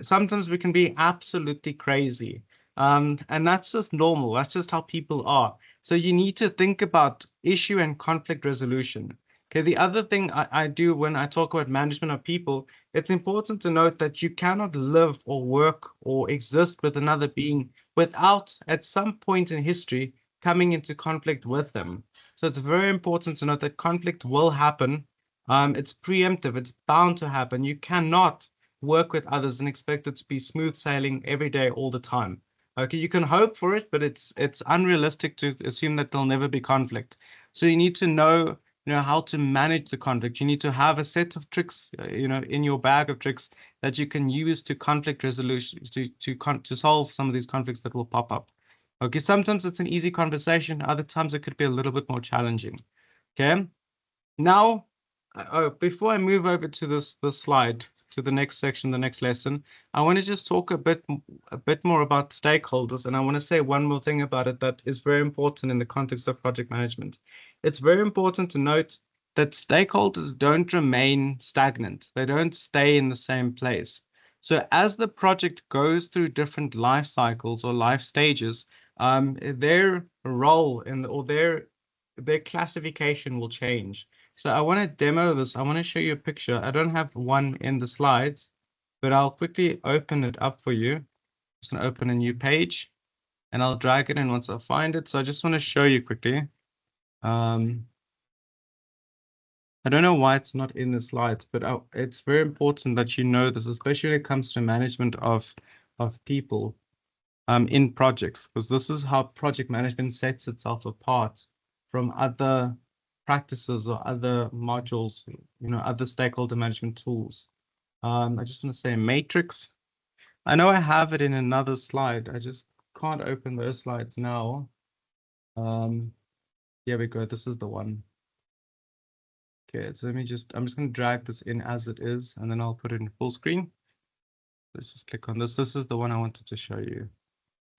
Sometimes we can be absolutely crazy. And that's just normal. That's just how people are. So you need to think about issue and conflict resolution. Okay, the other thing I do when I talk about management of people, it's important to note that you cannot live or work or exist with another being without, at some point in history, coming into conflict with them. So it's very important to note that conflict will happen. It's preemptive. It's bound to happen. You cannot work with others and expect it to be smooth sailing every day, all the time. Okay, you can hope for it, but it's unrealistic to assume that there'll never be conflict. So you need to know, how to manage the conflict. You need to have a set of tricks, in your bag of tricks that you can use to conflict resolution to solve some of these conflicts that will pop up. Okay, sometimes it's an easy conversation. Other times it could be a little bit more challenging. Okay. Now, before I move over to this slide, to the next section, the next lesson, I want to just talk a bit more about stakeholders, and I want to say one more thing about it that is very important in the context of project management. It's very important to note that stakeholders don't remain stagnant. They don't stay in the same place. So as the project goes through different life cycles or life stages, their role or their classification will change. So I want to demo this. I want to show you a picture. I don't have one in the slides, but I'll quickly open it up for you. Just going to open a new page and I'll drag it in once I find it. So I just want to show you quickly. I don't know why it's not in the slides, but it's very important that you know this, especially when it comes to management of people in projects, because this is how project management sets itself apart from other practices or other modules, other stakeholder management tools. I just want to say matrix. I know I have it in another slide. I just can't open those slides now. Here we go. This is the one. Okay, so I'm just going to drag this in as it is, and then I'll put it in full screen. Let's just click on this. This is the one I wanted to show you.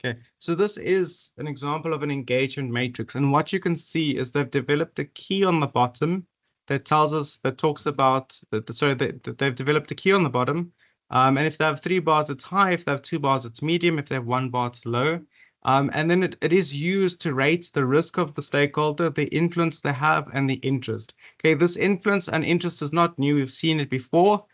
Okay, so this is an example of an engagement matrix. And what you can see is they've developed a key on the bottom that talks about, they've developed a key on the bottom. And if they have 3 bars, it's high. If they have 2 bars, it's medium. If they have 1 bar, it's low. And then it is used to rate the risk of the stakeholder, the influence they have, and the interest. Okay, this influence and interest is not new. We've seen it before.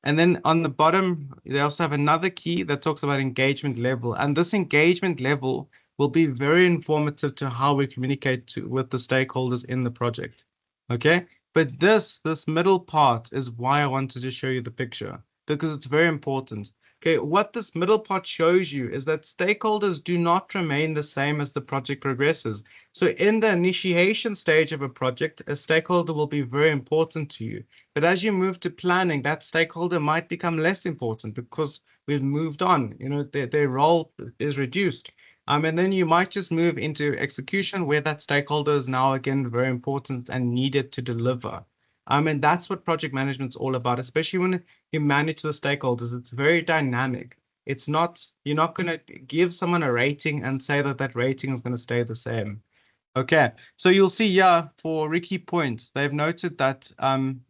And then on the bottom, they also have another key that talks about engagement level. And this engagement level will be very informative to how we communicate with the stakeholders in the project. Okay, but this middle part is why I wanted to show you the picture, because it's very important. Okay, what this middle part shows you is that stakeholders do not remain the same as the project progresses. So in the initiation stage of a project, a stakeholder will be very important to you. But as you move to planning, that stakeholder might become less important because we've moved on. Their role is reduced. And then you might just move into execution where that stakeholder is now again very important and needed to deliver. And that's what project management is all about, especially when you manage the stakeholders. It's very dynamic. You're not going to give someone a rating and say that rating is going to stay the same. Okay, so you'll see here for Ricky Point, they've noted that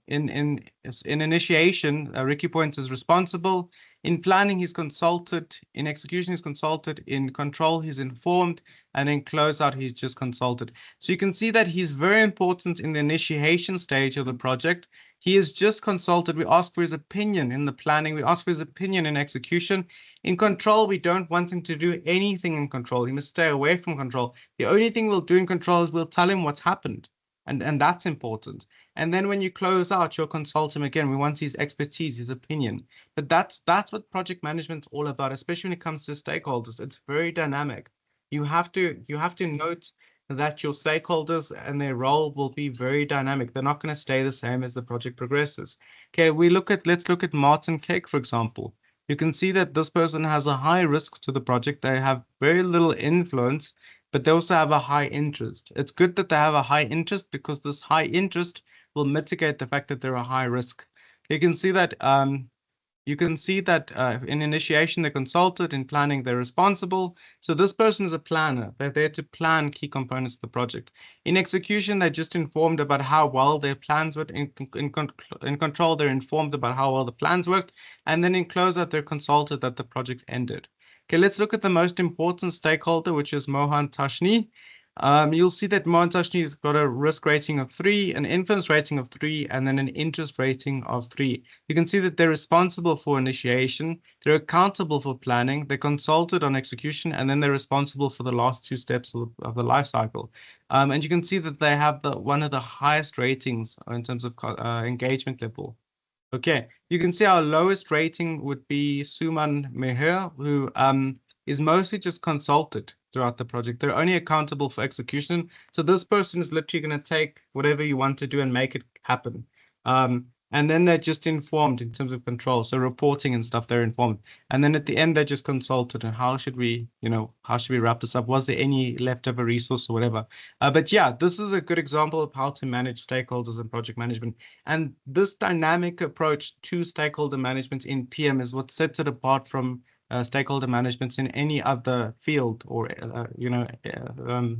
in initiation, Ricky Point is responsible. In planning, he's consulted. In execution, he's consulted. In control, he's informed. And in closeout, he's just consulted. So you can see that he's very important in the initiation stage of the project. He is just consulted. We ask for his opinion in the planning. We ask for his opinion in execution. In control, we don't want him to do anything in control. He must stay away from control. The only thing we'll do in control is we'll tell him what's happened. And that's important. And then when you close out, you'll consult him again. We want his expertise, his opinion. But that's what project management's all about, especially when it comes to stakeholders. It's very dynamic. You have to note that your stakeholders and their role will be very dynamic. They're not going to stay the same as the project progresses. Okay, let's look at Martin Cake, for example. You can see that this person has a high risk to the project. They have very little influence, but they also have a high interest. It's good that they have a high interest because this high interest will mitigate the fact that they're a high risk. You can see that in initiation, they're consulted. In planning, they're responsible. So this person is a planner. They're there to plan key components of the project. In execution, they're just informed about how well their plans worked. In control, they're informed about how well the plans worked. And then in closeout, they're consulted that the project ended. Okay, let's look at the most important stakeholder, which is Mohan Tashni. You'll see that Montashni's got a risk rating of 3, an influence rating of 3, and then an interest rating of 3. You can see that they're responsible for initiation, they're accountable for planning, they're consulted on execution, and then they're responsible for the last 2 steps of the life cycle. And you can see that they have one of the highest ratings in terms of engagement level. Okay, you can see our lowest rating would be Suman Meher, who is mostly just consulted throughout the project. They're only accountable for execution. So this person is literally going to take whatever you want to do and make it happen. And then they're just informed in terms of control. So reporting and stuff, they're informed. And then at the end, they're just consulted. And how should we, how should we wrap this up? Was there any leftover resource or whatever? But yeah, this is a good example of how to manage stakeholders in project management. And this dynamic approach to stakeholder management in PM is what sets it apart from stakeholder management in any other field or,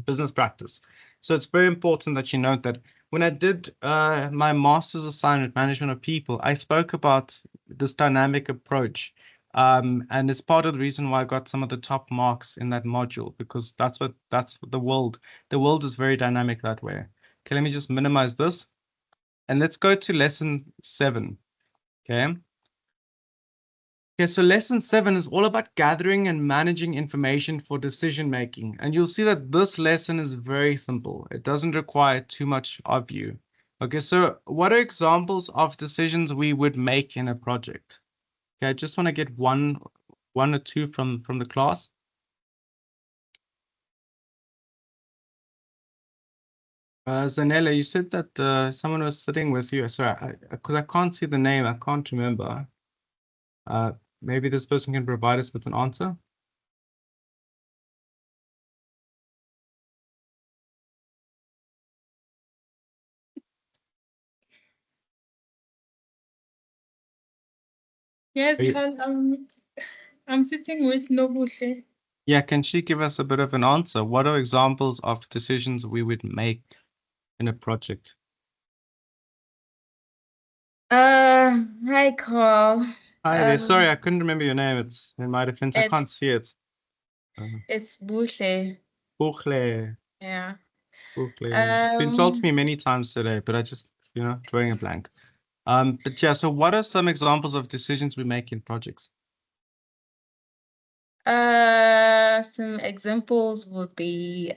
business practice. So it's very important that you note that when I did my master's assignment, management of people, I spoke about this dynamic approach. And it's part of the reason why I got some of the top marks in that module, because that's the world. The world is very dynamic that way. Okay, let me just minimize this. And let's go to lesson 7. Okay. Okay, so lesson 7 is all about gathering and managing information for decision making. And you'll see that this lesson is very simple. It doesn't require too much of you. Okay, so what are examples of decisions we would make in a project? Okay, I just want to get one or two from the class. Zanella, you said that someone was sitting with you. Sorry, because I can't see the name. I can't remember. Maybe this person can provide us with an answer. Yes, Are you- Carl, I'm sitting with Nobuhle. Yeah, can she give us a bit of an answer? What are examples of decisions we would make in a project? Hi, Carl. Hi there. Sorry, I couldn't remember your name. It's in my defense. I can't see it. It's Bushe. Buchle. Yeah. Buchle. It's been told to me many times today, but I just, drawing a blank. But yeah, so what are some examples of decisions we make in projects? Some examples would be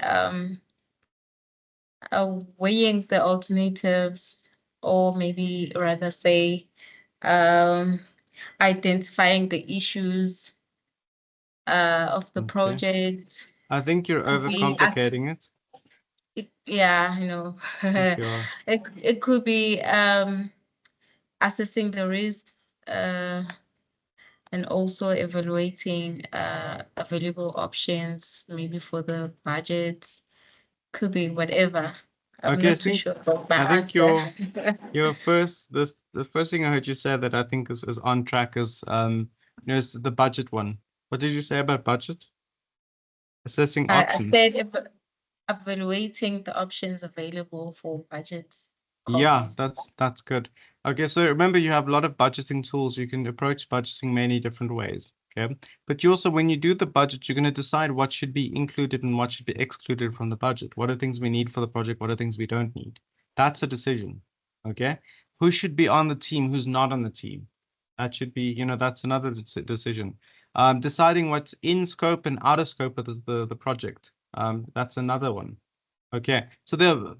weighing the alternatives, or maybe rather say identifying the issues of the Okay. project. I think you're Could be overcomplicating it. Yeah, you know. Yes, you are. It could be assessing the risks and also evaluating available options, maybe for the budget. Could be whatever. I'm Okay, not too sure about my I think answer. the first thing I heard you say that I think is on track is is the budget one. What did you say about budget? Assessing I options. said evaluating the options available for budgets. Yeah, Costs. that's good. Okay, so remember you have a lot of budgeting tools. You can approach budgeting many different ways. Okay, but you also, when you do the budget, you're going to decide what should be included and what should be excluded from the budget. What are things we need for the project? What are things we don't need? That's a decision. Okay, who should be on the team? Who's not on the team? That should be, that's another decision. Deciding what's in scope and out of scope of the project. That's another one. Okay, so the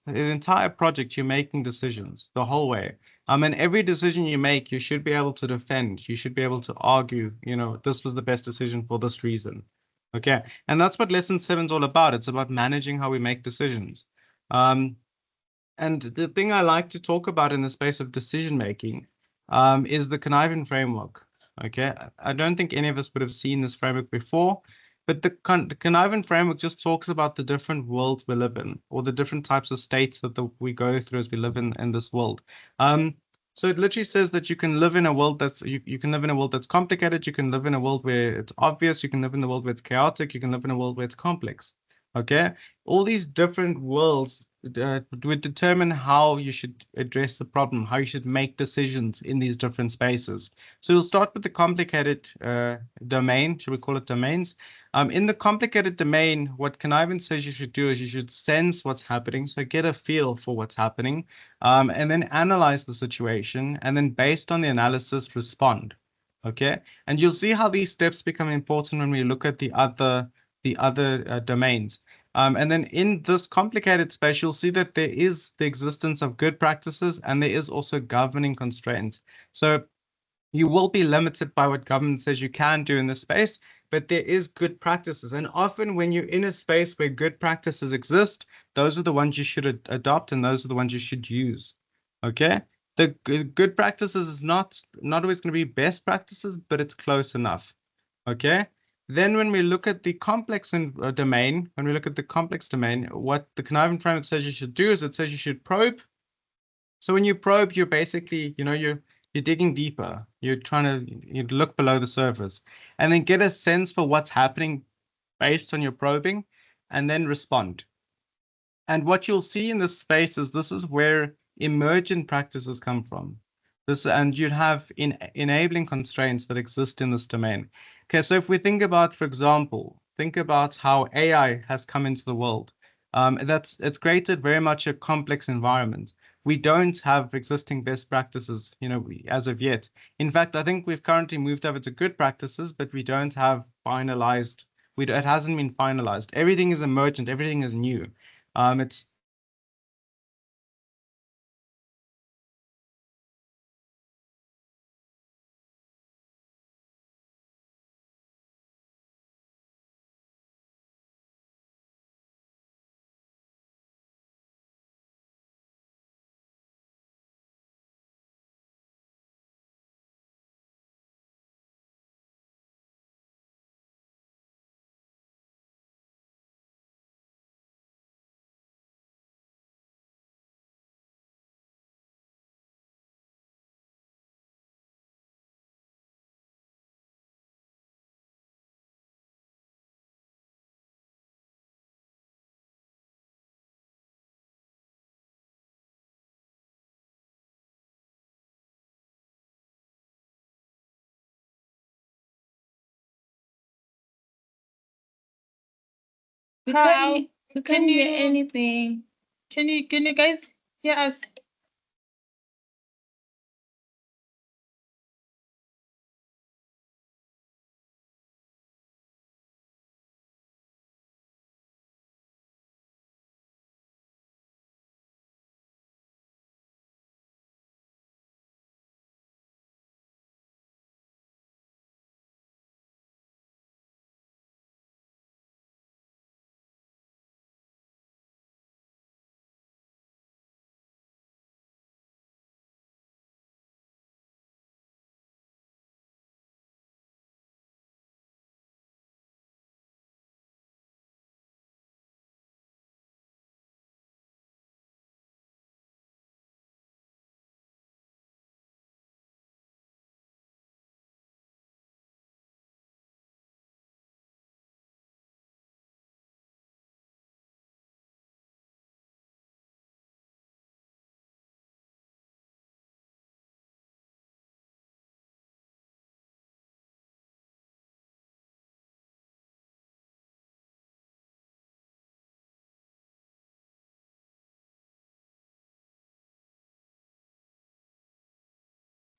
entire project, you're making decisions the whole way. And every decision you make, you should be able to defend. You should be able to argue, this was the best decision for this reason. Okay, and that's what lesson 7 is all about. It's about managing how we make decisions. And the thing I like to talk about in the space of decision making is the conniving framework. Okay, I don't think any of us would have seen this framework before. But the conniving framework just talks about the different worlds we live in, or the different types of states that we go through as we live in this world. So it literally says that you can live in a world you can live in a world that's complicated. You can live in a world where it's obvious. You can live in a world where it's chaotic. You can live in a world where it's complex. Okay, all these different worlds would determine how you should address the problem, how you should make decisions in these different spaces. So we'll start with the complicated domain. Should we call it domains? In the complicated domain, what Connivance says you should do is you should sense what's happening, so get a feel for what's happening, and then analyze the situation, and then based on the analysis, respond. Okay, and you'll see how these steps become important when we look at the other domains. And then in this complicated space, you'll see that there is the existence of good practices and there is also governing constraints. So you will be limited by what government says you can do in this space, but there is good practices. And often when you're in a space where good practices exist, those are the ones you should adopt and those are the ones you should use. Okay? The good practices is not always going to be best practices, but it's close enough. Okay? Then when we look at the complex domain, what the conniving framework says you should do is it says you should probe. So when you probe, you're basically, you're digging deeper. You're trying to look below the surface and then get a sense for what's happening based on your probing and then respond. And what you'll see in this space is this is where emergent practices come from. And you'd have enabling constraints that exist in this domain. Okay, so if we think about, for example, how AI has come into the world. It's created very much a complex environment. We don't have existing best practices, as of yet. In fact, I think we've currently moved over to good practices, but we don't have finalized. It hasn't been finalized. Everything is emergent. Everything is new. It's How We can't hear anything. can you guys hear us?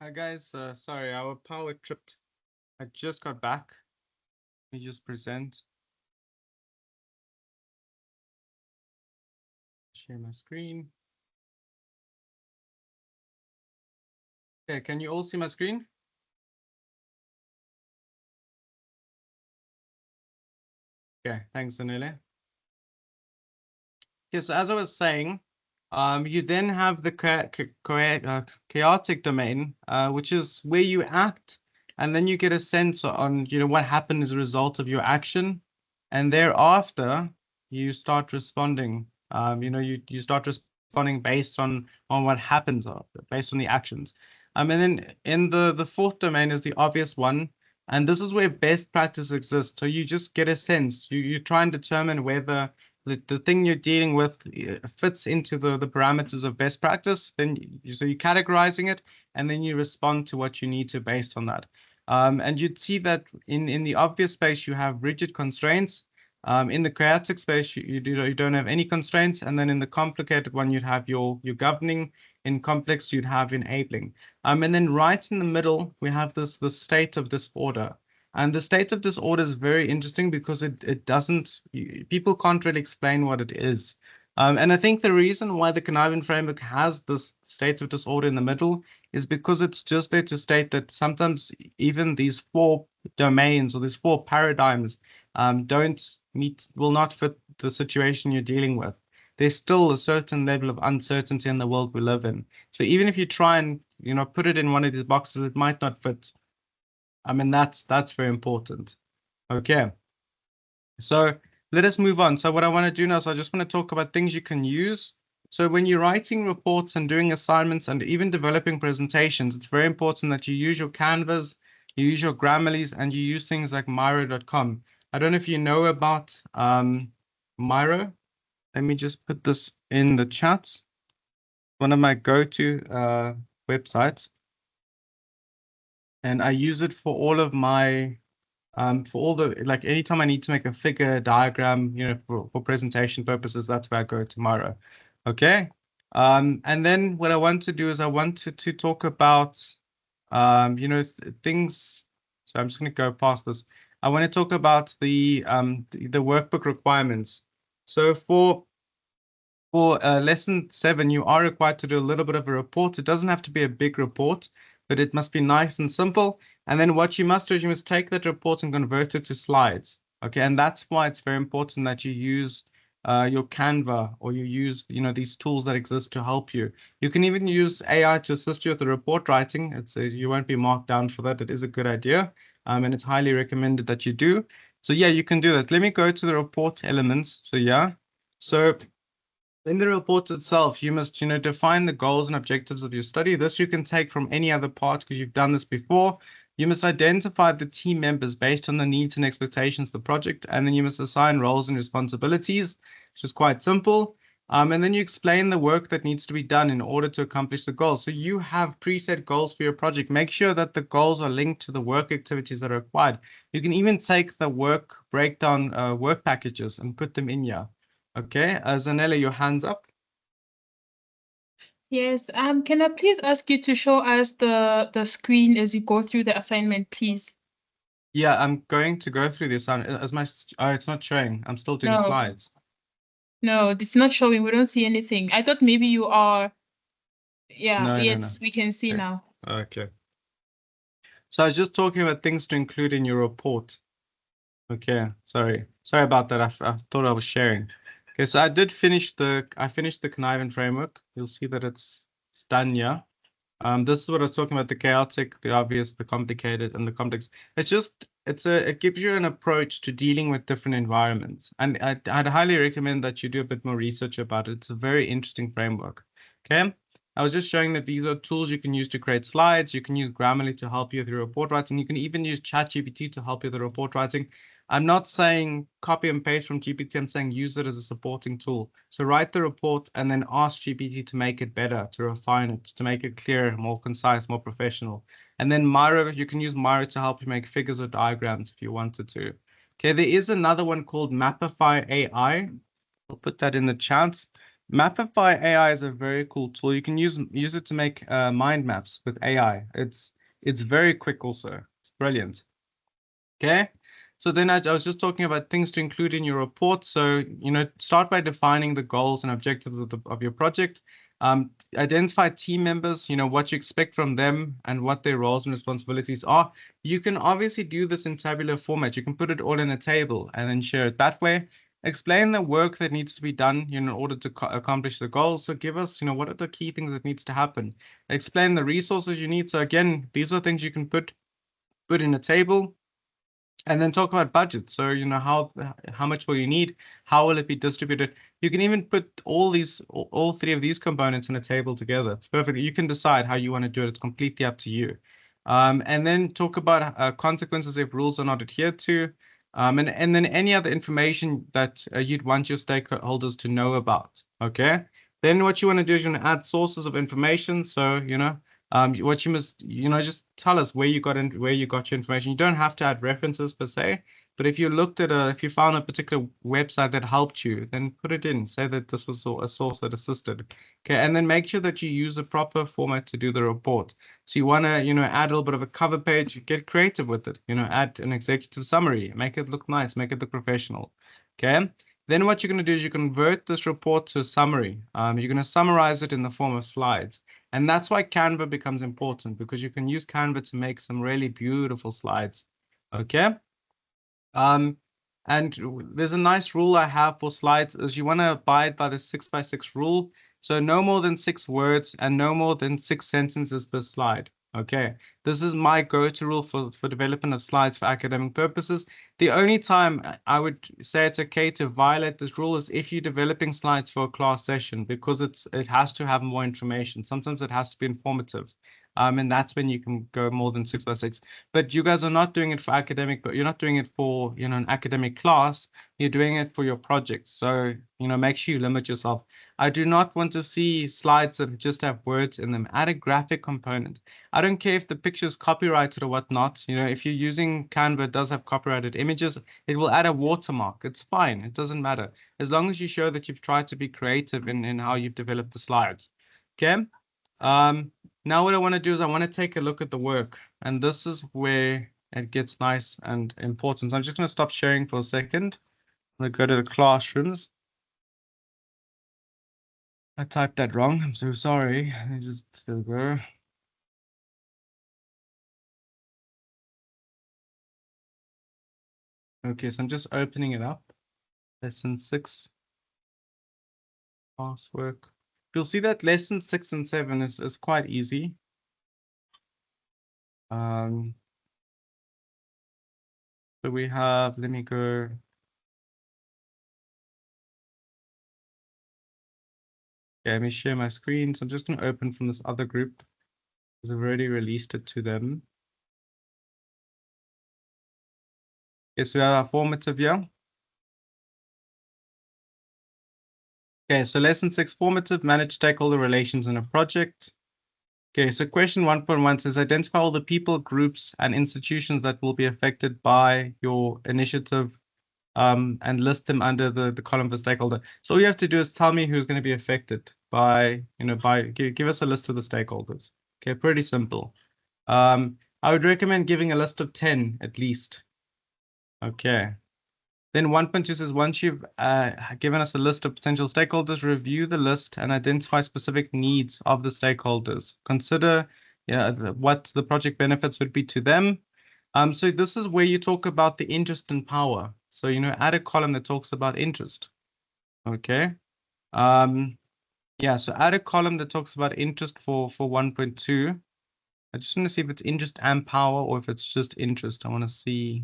Hi guys, sorry, our power tripped. I just got back. Let me just present. Share my screen. Okay, can you all see my screen? Okay, thanks, Anile. Okay, so as I was saying, you then have the chaotic domain, which is where you act, and then you get a sense on, what happened as a result of your action, and thereafter you start responding. You start responding based on what happens, based on the actions. And then in the fourth domain is the obvious one. And this is where best practice exists. So you just get a sense. You try and determine whether the thing you're dealing with fits into the parameters of best practice. Then so you're categorizing it, and then you respond to what you need to based on that. And you'd see that in the obvious space, you have rigid constraints. In the chaotic space, you don't have any constraints. And then in the complicated one, you'd have your governing. In complex, you'd have enabling. And then right in the middle, we have the state of disorder. And the state of disorder is very interesting because it doesn't, people can't really explain what it is. And I think the reason why the conniving framework has this state of disorder in the middle is because it's just there to state that sometimes even these 4 domains or these 4 paradigms will not fit the situation you're dealing with. There's still a certain level of uncertainty in the world we live in. So even if you try and put it in one of these boxes, it might not fit. I mean, that's very important. Okay. So let us move on. So what I want to do now is I just want to talk about things you can use. So when you're writing reports and doing assignments and even developing presentations, it's very important that you use your Canvas, you use your Grammarly's, and you use things like Miro.com. I don't know if you know about Miro. Let me just put this in the chat. One of my go-to websites. And I use it for all of my, for all the, like anytime I need to make a figure diagram, for presentation purposes, that's where I go tomorrow. Okay. And then what I want to do is I want to talk about, things. So I'm just going to go past this. I want to talk about the workbook requirements. So for lesson 7, you are required to do a little bit of a report. It doesn't have to be a big report, but it must be nice and simple. And then what you must do is you must take that report and convert it to slides. Okay, and that's why it's very important that you use your Canva, or you use these tools that exist to help you. You can even use AI to assist you with the report writing. You won't be marked down for that. It is a good idea, and it's highly recommended that you do. So yeah, you can do that. Let me go to the report elements. So yeah, so in the report itself, you must, define the goals and objectives of your study. This you can take from any other part because you've done this before. You must identify the team members based on the needs and expectations of the project, and then you must assign roles and responsibilities, which is quite simple. And then you explain the work that needs to be done in order to accomplish the goals. So you have preset goals for your project. Make sure that the goals are linked to the work activities that are required. You can even take the work breakdown work packages and put them in here. Okay, Zanella, your hands up. Yes. Can I please ask you to show us the screen as you go through the assignment, please? Yeah, I'm going to go through this. It's not showing. I'm still doing No. slides. No, it's not showing. We don't see anything. I thought maybe you are. Yeah. No, Yes, we can see Okay. now. Okay. So I was just talking about things to include in your report. Okay, sorry about that. I thought I was sharing. Okay, so I finished the conniving framework. You'll see that it's done here. This is what I was talking about: the chaotic, the obvious, the complicated, and the complex. It gives you an approach to dealing with different environments, and I'd highly recommend that you do a bit more research about it. It's a very interesting framework. Okay, I was just showing that these are tools you can use to create slides. You can use Grammarly to help you with your report writing. You can even use ChatGPT to help you with the report writing. I'm not saying copy and paste from GPT. I'm saying use it as a supporting tool. So write the report and then ask GPT to make it better, to refine it, to make it clearer, more concise, more professional. And then Miro, you can use Miro to help you make figures or diagrams if you wanted to. Okay, there is another one called Mapify AI. I'll put that in the chat. Mapify AI is a very cool tool. You can use it to make mind maps with AI. It's very quick also. It's brilliant. Okay. So then I was just talking about things to include in your report. So, start by defining the goals and objectives of your project. Identify team members, what you expect from them and what their roles and responsibilities are. You can obviously do this in tabular format. You can put it all in a table and then share it that way. Explain the work that needs to be done, in order to accomplish the goals. So give us, what are the key things that needs to happen. Explain the resources you need. So again, these are things you can put in a table. And then talk about budget. So, how much will you need? How will it be distributed? You can even put all 3 of these components in a table together. It's perfect. You can decide how you want to do it. It's completely up to you. And then talk about consequences if rules are not adhered to. And then any other information that you'd want your stakeholders to know about. Okay. Then what you want to do is you want to add sources of information. So, what you must, just tell us where you got your information. You don't have to add references per se, but if you looked at if you found a particular website that helped you, then put it in. Say that this was a source that assisted. Okay, and then make sure that you use a proper format to do the report. So you want to, add a little bit of a cover page, get creative with it, add an executive summary, make it look nice, make it look professional. Okay. Then what you're going to do is you convert this report to a summary. You're going to summarize it in the form of slides. And that's why Canva becomes important, because you can use Canva to make some really beautiful slides. Okay. And there's a nice rule I have for slides is you want to abide by the 6x6 rule. So no more than 6 words and no more than 6 sentences per slide. Okay, this is my go-to rule for development of slides for academic purposes. The only time I would say it's okay to violate this rule is if you're developing slides for a class session, because it has to have more information. Sometimes it has to be informative. And that's when you can go more than 6x6. But you guys are not doing it for academic, but you're not doing it for, an academic class. You're doing it for your project. So, make sure you limit yourself. I do not want to see slides that just have words in them. Add a graphic component. I don't care if the picture is copyrighted or whatnot. If you're using Canva, it does have copyrighted images. It will add a watermark. It's fine. It doesn't matter. As long as you show that you've tried to be creative in how you've developed the slides. Okay. Now what I want to do is I want to take a look at the work, and this is where it gets nice and important. So I'm just going to stop sharing for a second. I'm going to go to the classrooms. I typed that wrong. I'm so sorry. Just still go. Okay, so I'm just opening it up. Lesson 6. Classwork. You'll see that lesson 6 and 7 is quite easy. So we have, let me go. Okay, let me share my screen. So I'm just going to open from this other group because I've already released it to them. Okay, so we have our formative here. Okay, so lesson 6, formative, manage stakeholder relations in a project. Okay, so question 1.1 says identify all the people, groups, and institutions that will be affected by your initiative, and list them under the column for stakeholder. So all you have to do is tell me who's going to be affected by, give us a list of the stakeholders. Okay, pretty simple. I would recommend giving a list of 10 at least. Okay. Then 1.2 says once you've given us a list of potential stakeholders, review the list and identify specific needs of the stakeholders. Consider what the project benefits would be to them. So this is where you talk about the interest and power. So, add a column that talks about interest. Okay. Yeah, so add a column that talks about interest for 1.2. I just want to see if it's interest and power or if it's just interest. I want to see.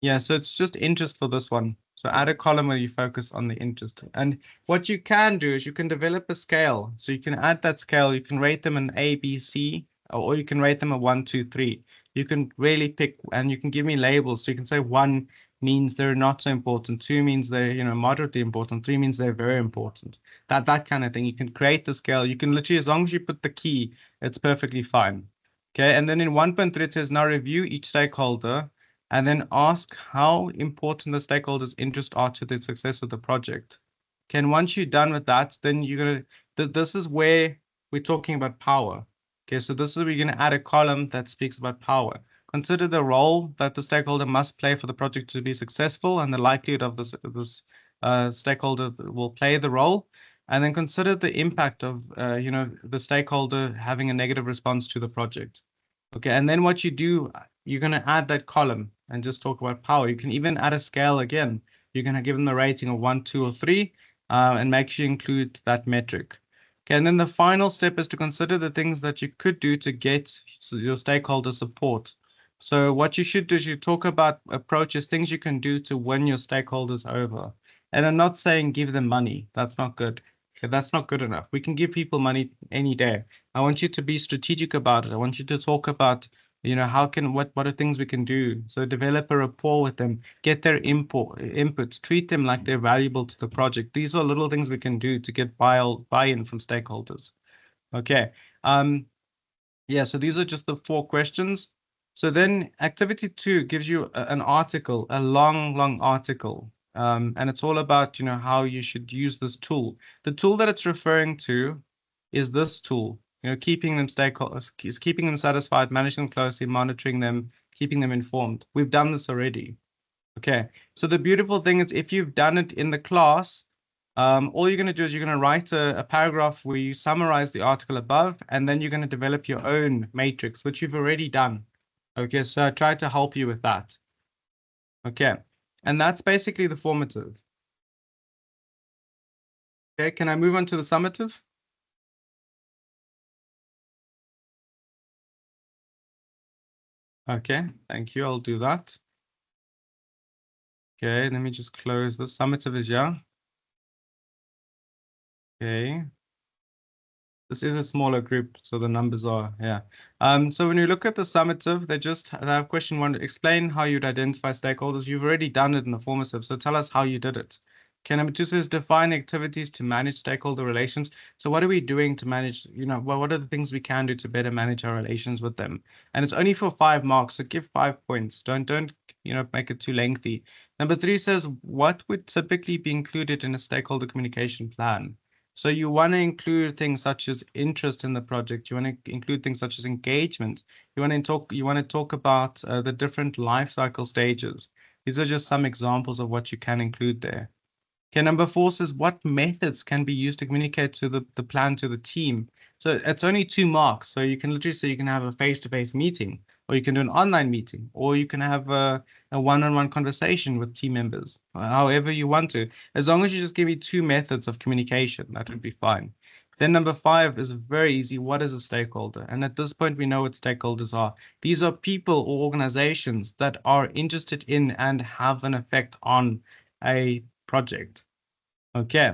Yeah, so it's just interest for this one. So add a column where you focus on the interest. And what you can do is you can develop a scale. So you can add that scale. You can rate them an A, B, C, or you can rate them a 1, 2, 3. You can really pick, and you can give me labels. So you can say 1 means they're not so important. 2 means they're, moderately important. 3 means they're very important. That kind of thing. You can create the scale. You can literally, as long as you put the key, it's perfectly fine. Okay, and then in 1.3 it says now review each stakeholder and then ask how important the stakeholders' interests are to the success of the project. Okay, and once you're done with that, then you're gonna, this is where we're talking about power. Okay, so this is where you're gonna add a column that speaks about power. Consider the role that the stakeholder must play for the project to be successful and the likelihood of this stakeholder will play the role. And then consider the impact of, the stakeholder having a negative response to the project. Okay, and then what you do, you're going to add that column and just talk about power. You can even add a scale again. You're going to give them the rating of 1, 2, or 3, and make sure you include that metric. Okay, and then the final step is to consider the things that you could do to get your stakeholder support. So what you should do is you talk about approaches, things you can do to win your stakeholders over. And I'm not saying give them money. That's not good. Okay, that's not good enough. We can give people money any day. I want you to be strategic about it. I want you to talk about, what are things we can do? So develop a rapport with them, get their inputs, treat them like they're valuable to the project. These are little things we can do to get buy-in from stakeholders. Okay. Yeah, so these are just the 4 questions. So then activity 2 gives you an article, a long article. And it's all about, how you should use this tool. The tool that it's referring to is this tool, keeping them keeping them satisfied, managing them closely, monitoring them, keeping them informed. We've done this already. Okay. So the beautiful thing is if you've done it in the class, all you're going to do is you're going to write a paragraph where you summarize the article above, and then you're going to develop your own matrix, which you've already done. Okay, so I tried to help you with that. Okay, and that's basically the formative. Okay, can I move on to the summative? Okay, thank you. I'll do that. Okay, let me just close this. Summative is here. Okay. This is a smaller group, so the numbers are, yeah. So when you look at the summative, they have question 1, explain how you'd identify stakeholders. You've already done it in the formative, so tell us how you did it. Okay, number 2 says define activities to manage stakeholder relations. So what are we doing to manage, what are the things we can do to better manage our relations with them? And it's only for 5 marks, so give 5 points. Don't make it too lengthy. Number 3 says what would typically be included in a stakeholder communication plan? So you want to include things such as interest in the project. You want to include things such as engagement. You want to talk about the different life cycle stages. These are just some examples of what you can include there. Okay, number 4 says what methods can be used to communicate to the plan to the team. So it's only 2 marks. So you can literally say you can have a face-to-face meeting, or you can do an online meeting, or you can have a one-on-one conversation with team members, however you want to. As long as you just give me 2 methods of communication, that would be fine. Then number 5 is very easy. What is a stakeholder? And at this point, we know what stakeholders are. These are people or organizations that are interested in and have an effect on a project. Okay.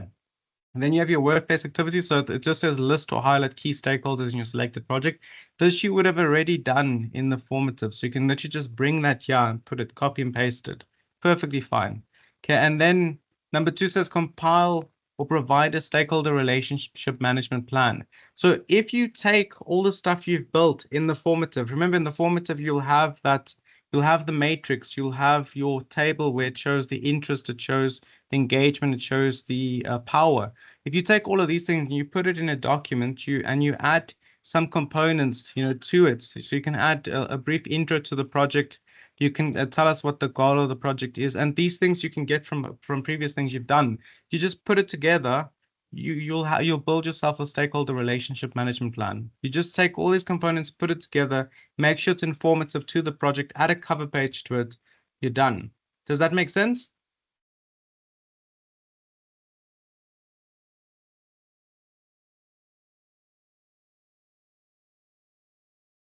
And then you have your workplace activities. So it just says list or highlight key stakeholders in your selected project. This you would have already done in the formative. So you can literally just bring that here and put it, copy and paste it. Perfectly fine. Okay. And then number 2 says compile or provide a stakeholder relationship management plan. So if you take all the stuff you've built in the formative, remember in the formative, you'll have the matrix, you'll have your table where it shows the interest, it shows the engagement, it shows the power. If you take all of these things and you put it in a document, you add some components, to it. So you can add a brief intro to the project. You can tell us what the goal of the project is, and these things you can get from previous things you've done. You just put it together. You'll build yourself a stakeholder relationship management plan. You just take all these components, put it together, make sure it's informative to the project, add a cover page to it. You're done. Does that make sense?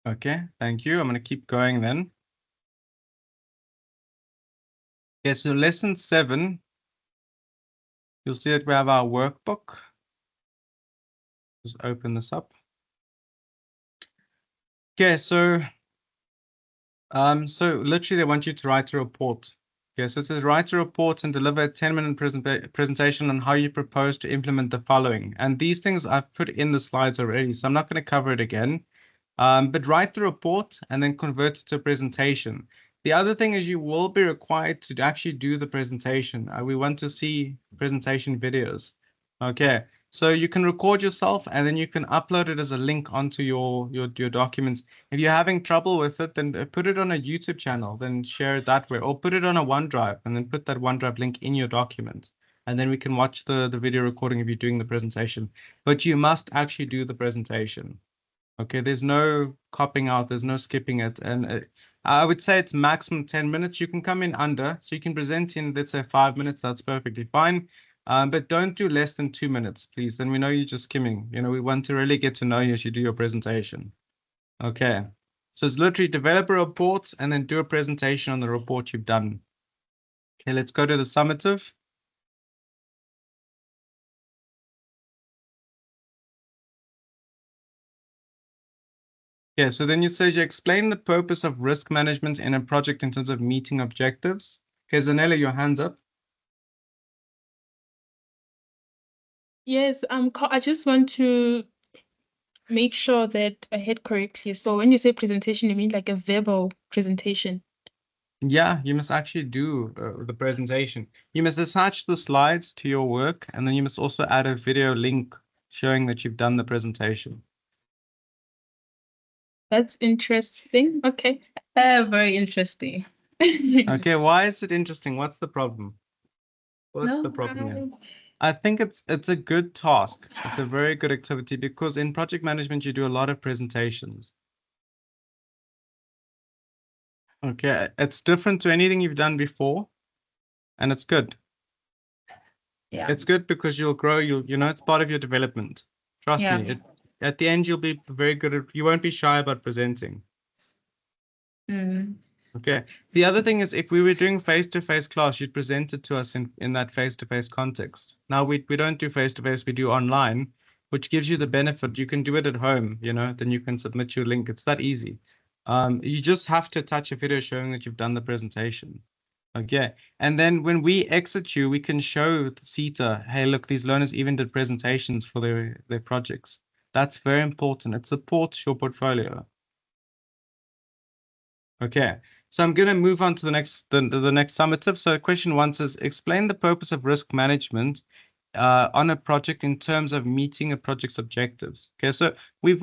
Okay, thank you. I'm going to keep going then. Okay, so lesson 7, you'll see that we have our workbook. Just open this up. Okay, so literally they want you to write a report. Okay, so it says write a report and deliver a 10-minute presentation on how you propose to implement the following. And these things I've put in the slides already, so I'm not going to cover it again. But write the report and then convert it to a presentation. The other thing is you will be required to actually do the presentation. We want to see presentation videos. Okay, so you can record yourself and then you can upload it as a link onto your documents. If you're having trouble with it, then put it on a YouTube channel, then share it that way, or put it on a OneDrive and then put that OneDrive link in your document. And then we can watch the video recording of you doing the presentation. But you must actually do the presentation. Okay, there's no copying out, there's no skipping it. And I would say it's maximum 10 minutes. You can come in under, so you can present in, let's say 5 minutes, that's perfectly fine. But don't do less than 2 minutes, please. Then we know you're just skimming. We want to really get to know you as you do your presentation. Okay, so it's literally develop a report and then do a presentation on the report you've done. Okay, let's go to the summative. Yeah, so then it says you explain the purpose of risk management in a project in terms of meeting objectives. Okay, Zanella, your hands up. Yes, I just want to make sure that I heard correctly. So when you say presentation, you mean like a verbal presentation? Yeah, you must actually do the presentation. You must attach the slides to your work, and then you must also add a video link showing that you've done the presentation. That's interesting. Okay. Very interesting. Okay, why is it interesting? What's the problem? What's No, the problem here? I think it's a good task. It's a very good activity because in project management, you do a lot of presentations. Okay, it's different to anything you've done before, and it's good. Yeah. It's good because you'll grow, you know, it's part of your development. Trust Yeah. me, at the end, you'll be very good at, you won't be shy about presenting. Mm. Okay. The other thing is if we were doing face-to-face class, you'd present it to us in that face-to-face context. Now we don't do face-to-face, we do online, which gives you the benefit. You can do it at home, you know, then you can submit your link. It's that easy. You just have to attach a video showing that you've done the presentation. Okay. And then when we exit you, we can show CETA, hey, look, these learners even did presentations for their projects. That's very important. It supports your portfolio. Okay, so I'm going to move on to the next summative. So question 1 says, explain the purpose of risk management on a project in terms of meeting a project's objectives. Okay, so we've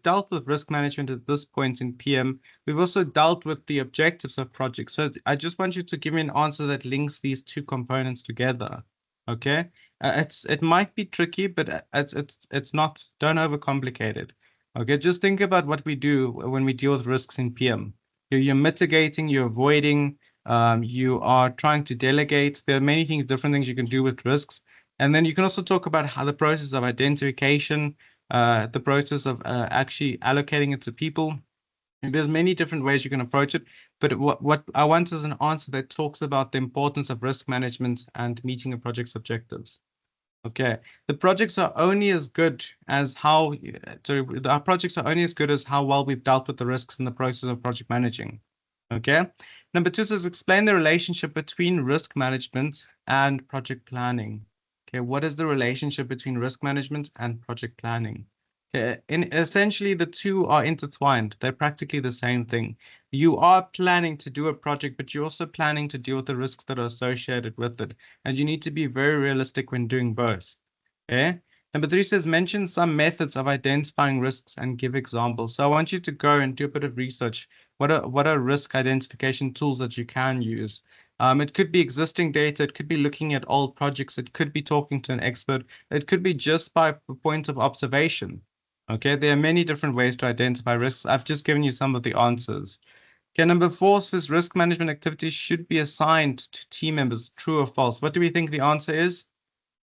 dealt with risk management at this point in PM. We've also dealt with the objectives of projects. So I just want you to give me an answer that links these two components together. Okay, it might be tricky, but it's not. Don't overcomplicate it. Okay, just think about what we do when we deal with risks in PM. You're mitigating, you're avoiding, you are trying to delegate. There are many things, different things you can do with risks. And then you can also talk about how the process of identification, the process of actually allocating it to people. And there's many different ways you can approach it. But what I want is an answer that talks about the importance of risk management and meeting a project's objectives. Okay, the projects are only as good as how, so our projects are only as good as how well we've dealt with the risks in the process of project managing. Okay, number 2 says explain the relationship between risk management and project planning. Okay, what is the relationship between risk management and project planning? Okay, essentially the two are intertwined. They're practically the same thing. You are planning to do a project, but you're also planning to deal with the risks that are associated with it. And you need to be very realistic when doing both. Okay. Number 3 says mention some methods of identifying risks and give examples. So I want you to go and do a bit of research. What are risk identification tools that you can use? It could be existing data. It could be looking at old projects. It could be talking to an expert. It could be just by point of observation. Okay, there are many different ways to identify risks. I've just given you some of the answers. Okay, number 4 says risk management activities should be assigned to team members. True or false? What do we think the answer is?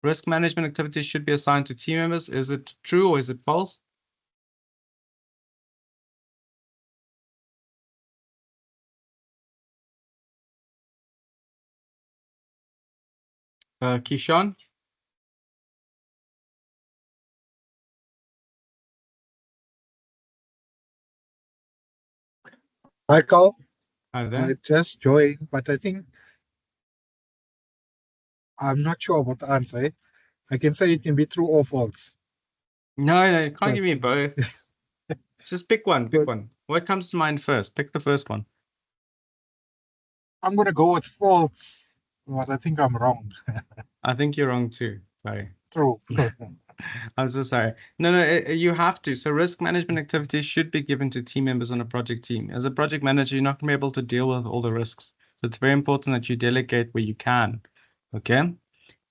Risk management activities should be assigned to team members. Is it true or is it false? Kishan? Hi, Carl. Hi I there. just joined, but I think I'm not sure about the answer. I can say it can be true or false. No, you can't give me Yes. both. Just pick one. Pick one. What comes to mind first? Pick the first one. I'm going to go with false, but I think I'm wrong. I think you're wrong too. Sorry. True. I'm so sorry. No, you have to. So risk management activities should be given to team members on a project team. As a project manager, you're not going to be able to deal with all the risks. So it's very important that you delegate where you can. Okay.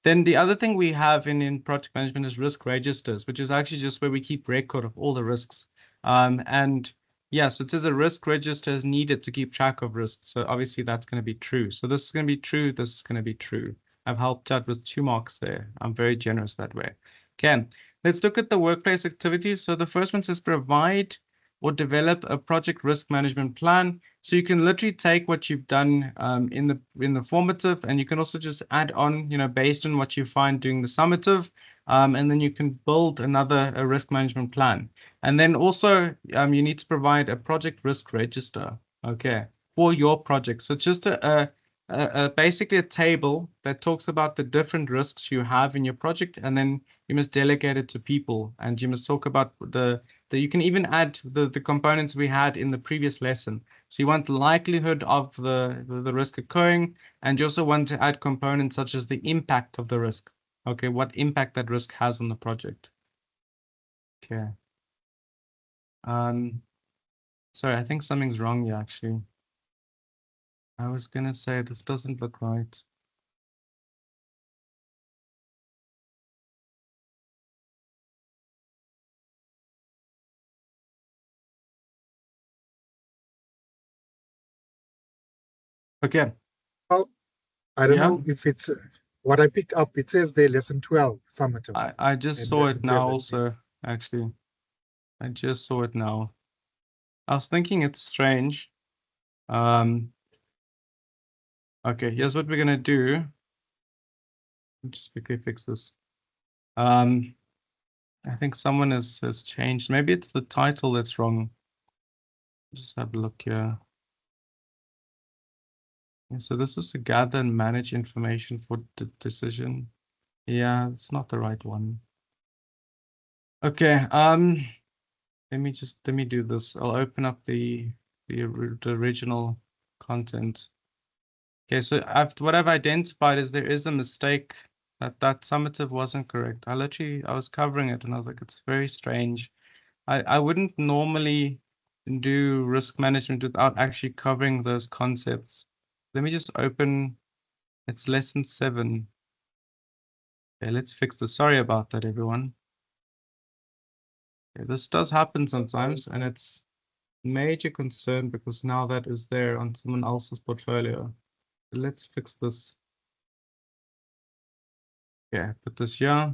Then the other thing we have in project management is risk registers, which is actually just where we keep record of all the risks. And yes, it says a risk register is needed to keep track of risks. So obviously that's going to be true. So this is going to be true. This is going to be true. I've helped out with 2 marks there. I'm very generous that way. Okay, let's look at the workplace activities. So the first one says provide or develop a project risk management plan. So you can literally take what you've done in the formative, and you can also just add on, you know, based on what you find doing the summative. And then you can build a risk management plan. And then also you need to provide a project risk register, okay, for your project. So just basically a table that talks about the different risks you have in your project, and then you must delegate it to people, and you must talk about you can even add the components we had in the previous lesson. So you want the likelihood of the risk occurring, and you also want to add components such as the impact of the risk. Okay, what impact that risk has on the project. Okay. Sorry, I think something's wrong here actually. I was gonna say this doesn't look right. Okay. Well, I don't Yeah. know if it's what I picked up. It says there lesson 12 summative. I just and saw lesson it now 7. also, actually. I just saw it now. I was thinking it's strange. Okay, here's what we're gonna do. Just quickly fix this. I think someone has changed. Maybe it's the title that's wrong. Just have a look here. Yeah, so this is to gather and manage information for the decision. Yeah, it's not the right one. Okay, let me do this. I'll open up the original content. Okay, so what I've identified is there is a mistake that summative wasn't correct. I was covering it and I was like, it's very strange. I wouldn't normally do risk management without actually covering those concepts. Let me just open, it's lesson 7. Okay, let's fix this. Sorry about that, everyone. Okay, this does happen sometimes, and it's major concern because now that is there on someone else's portfolio. Let's fix this. Okay, put this here.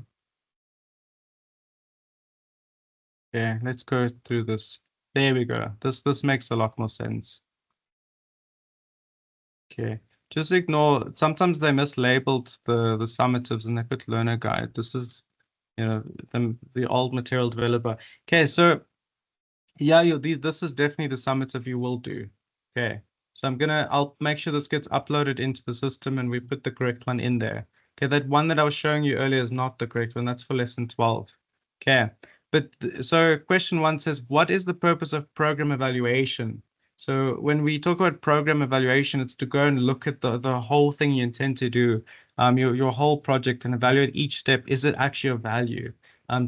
Okay, let's go through this. There we go. This makes a lot more sense. Okay, just ignore. Sometimes they mislabeled the summatives and they put learner guide. This is, you know, the old material developer. Okay, so yeah, this is definitely the summative you will do. Okay, so I'll make sure this gets uploaded into the system and we put the correct one in there. Okay, that one that I was showing you earlier is not the correct one. That's for lesson 12. Okay, but so question 1 says, what is the purpose of program evaluation? So when we talk about program evaluation, it's to go and look at the whole thing you intend to do, your whole project, and evaluate each step. Is it actually of value?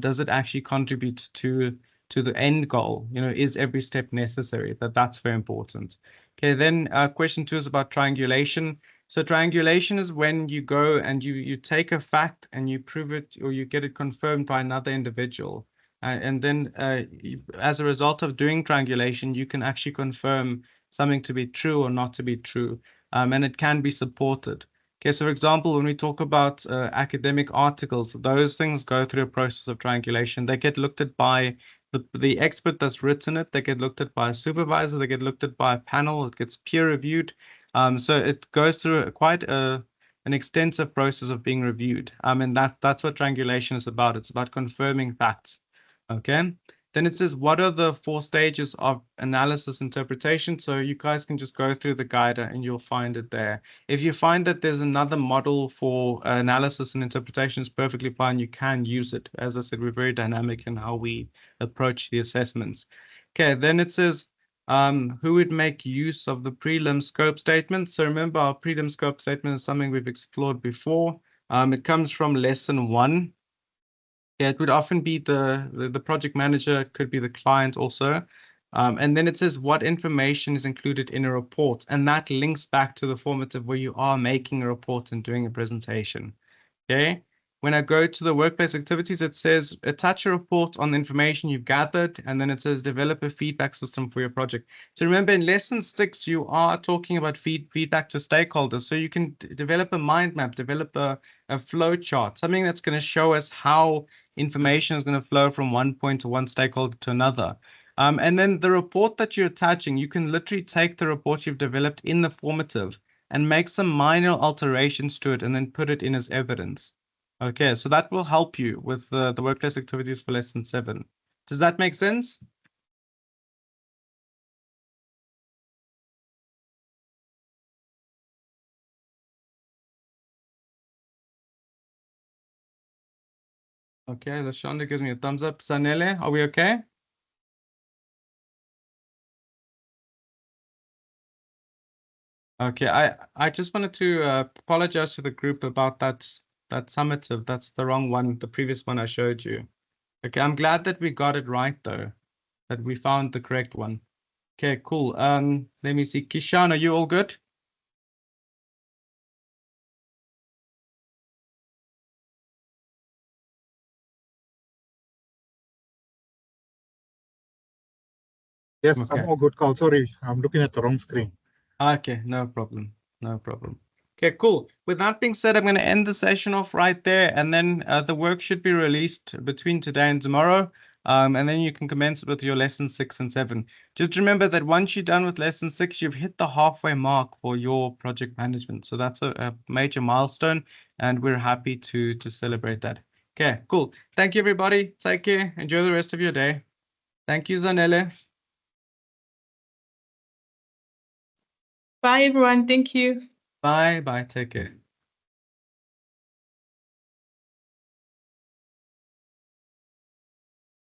Does it actually contribute to the end goal? You know, is every step necessary? That's very important. Okay, then question 2 is about triangulation. So triangulation is when you go and you take a fact and you prove it, or you get it confirmed by another individual. And then as a result of doing triangulation, you can actually confirm something to be true or not to be true. And it can be supported. Okay, so for example, when we talk about academic articles, those things go through a process of triangulation. They get looked at by the expert that's written it, they get looked at by a supervisor, they get looked at by a panel, it gets peer reviewed. So it goes through quite an extensive process of being reviewed. And that's what triangulation is about. It's about confirming facts. Okay. Then it says, what are the 4 stages of analysis interpretation? So you guys can just go through the guide and you'll find it there. If you find that there's another model for analysis and interpretation, it's perfectly fine. You can use it. As I said, we're very dynamic in how we approach the assessments. Okay, then it says, who would make use of the prelim scope statement? So remember, our prelim scope statement is something we've explored before. It comes from lesson 1. Yeah, it would often be the project manager, it could be the client also. And then it says what information is included in a report. And that links back to the formative where you are making a report and doing a presentation. Okay. When I go to the workplace activities, it says attach a report on the information you've gathered, and then it says develop a feedback system for your project. So remember, in lesson 6, you are talking about feedback to stakeholders. So you can develop a mind map, develop a flow chart, something that's going to show us how information is going to flow from one point to one stakeholder to another. And then the report that you're attaching, you can literally take the report you've developed in the formative and make some minor alterations to it and then put it in as evidence. Okay, so that will help you with the workplace activities for lesson 7. Does that make sense? Okay, Lashonda gives me a thumbs up. Sanele, are we okay? Okay, I just wanted to apologize to the group about that summative. That's the wrong one, the previous one I showed you. Okay, I'm glad that we got it right though, that we found the correct one. Okay, cool. Let me see. Kishan, are you all good? Yes, Okay. I'm all good, Carl. Sorry, I'm looking at the wrong screen. Okay, no problem. No problem. Okay, cool. With that being said, I'm going to end the session off right there, and then the work should be released between today and tomorrow. And then you can commence with your lesson 6 and 7. Just remember that once you're done with lesson 6, you've hit the halfway mark for your project management. So that's a major milestone, and we're happy to celebrate that. Okay, cool. Thank you, everybody. Take care. Enjoy the rest of your day. Thank you, Zanele. Bye, everyone. Thank you. Bye. Bye. Take care.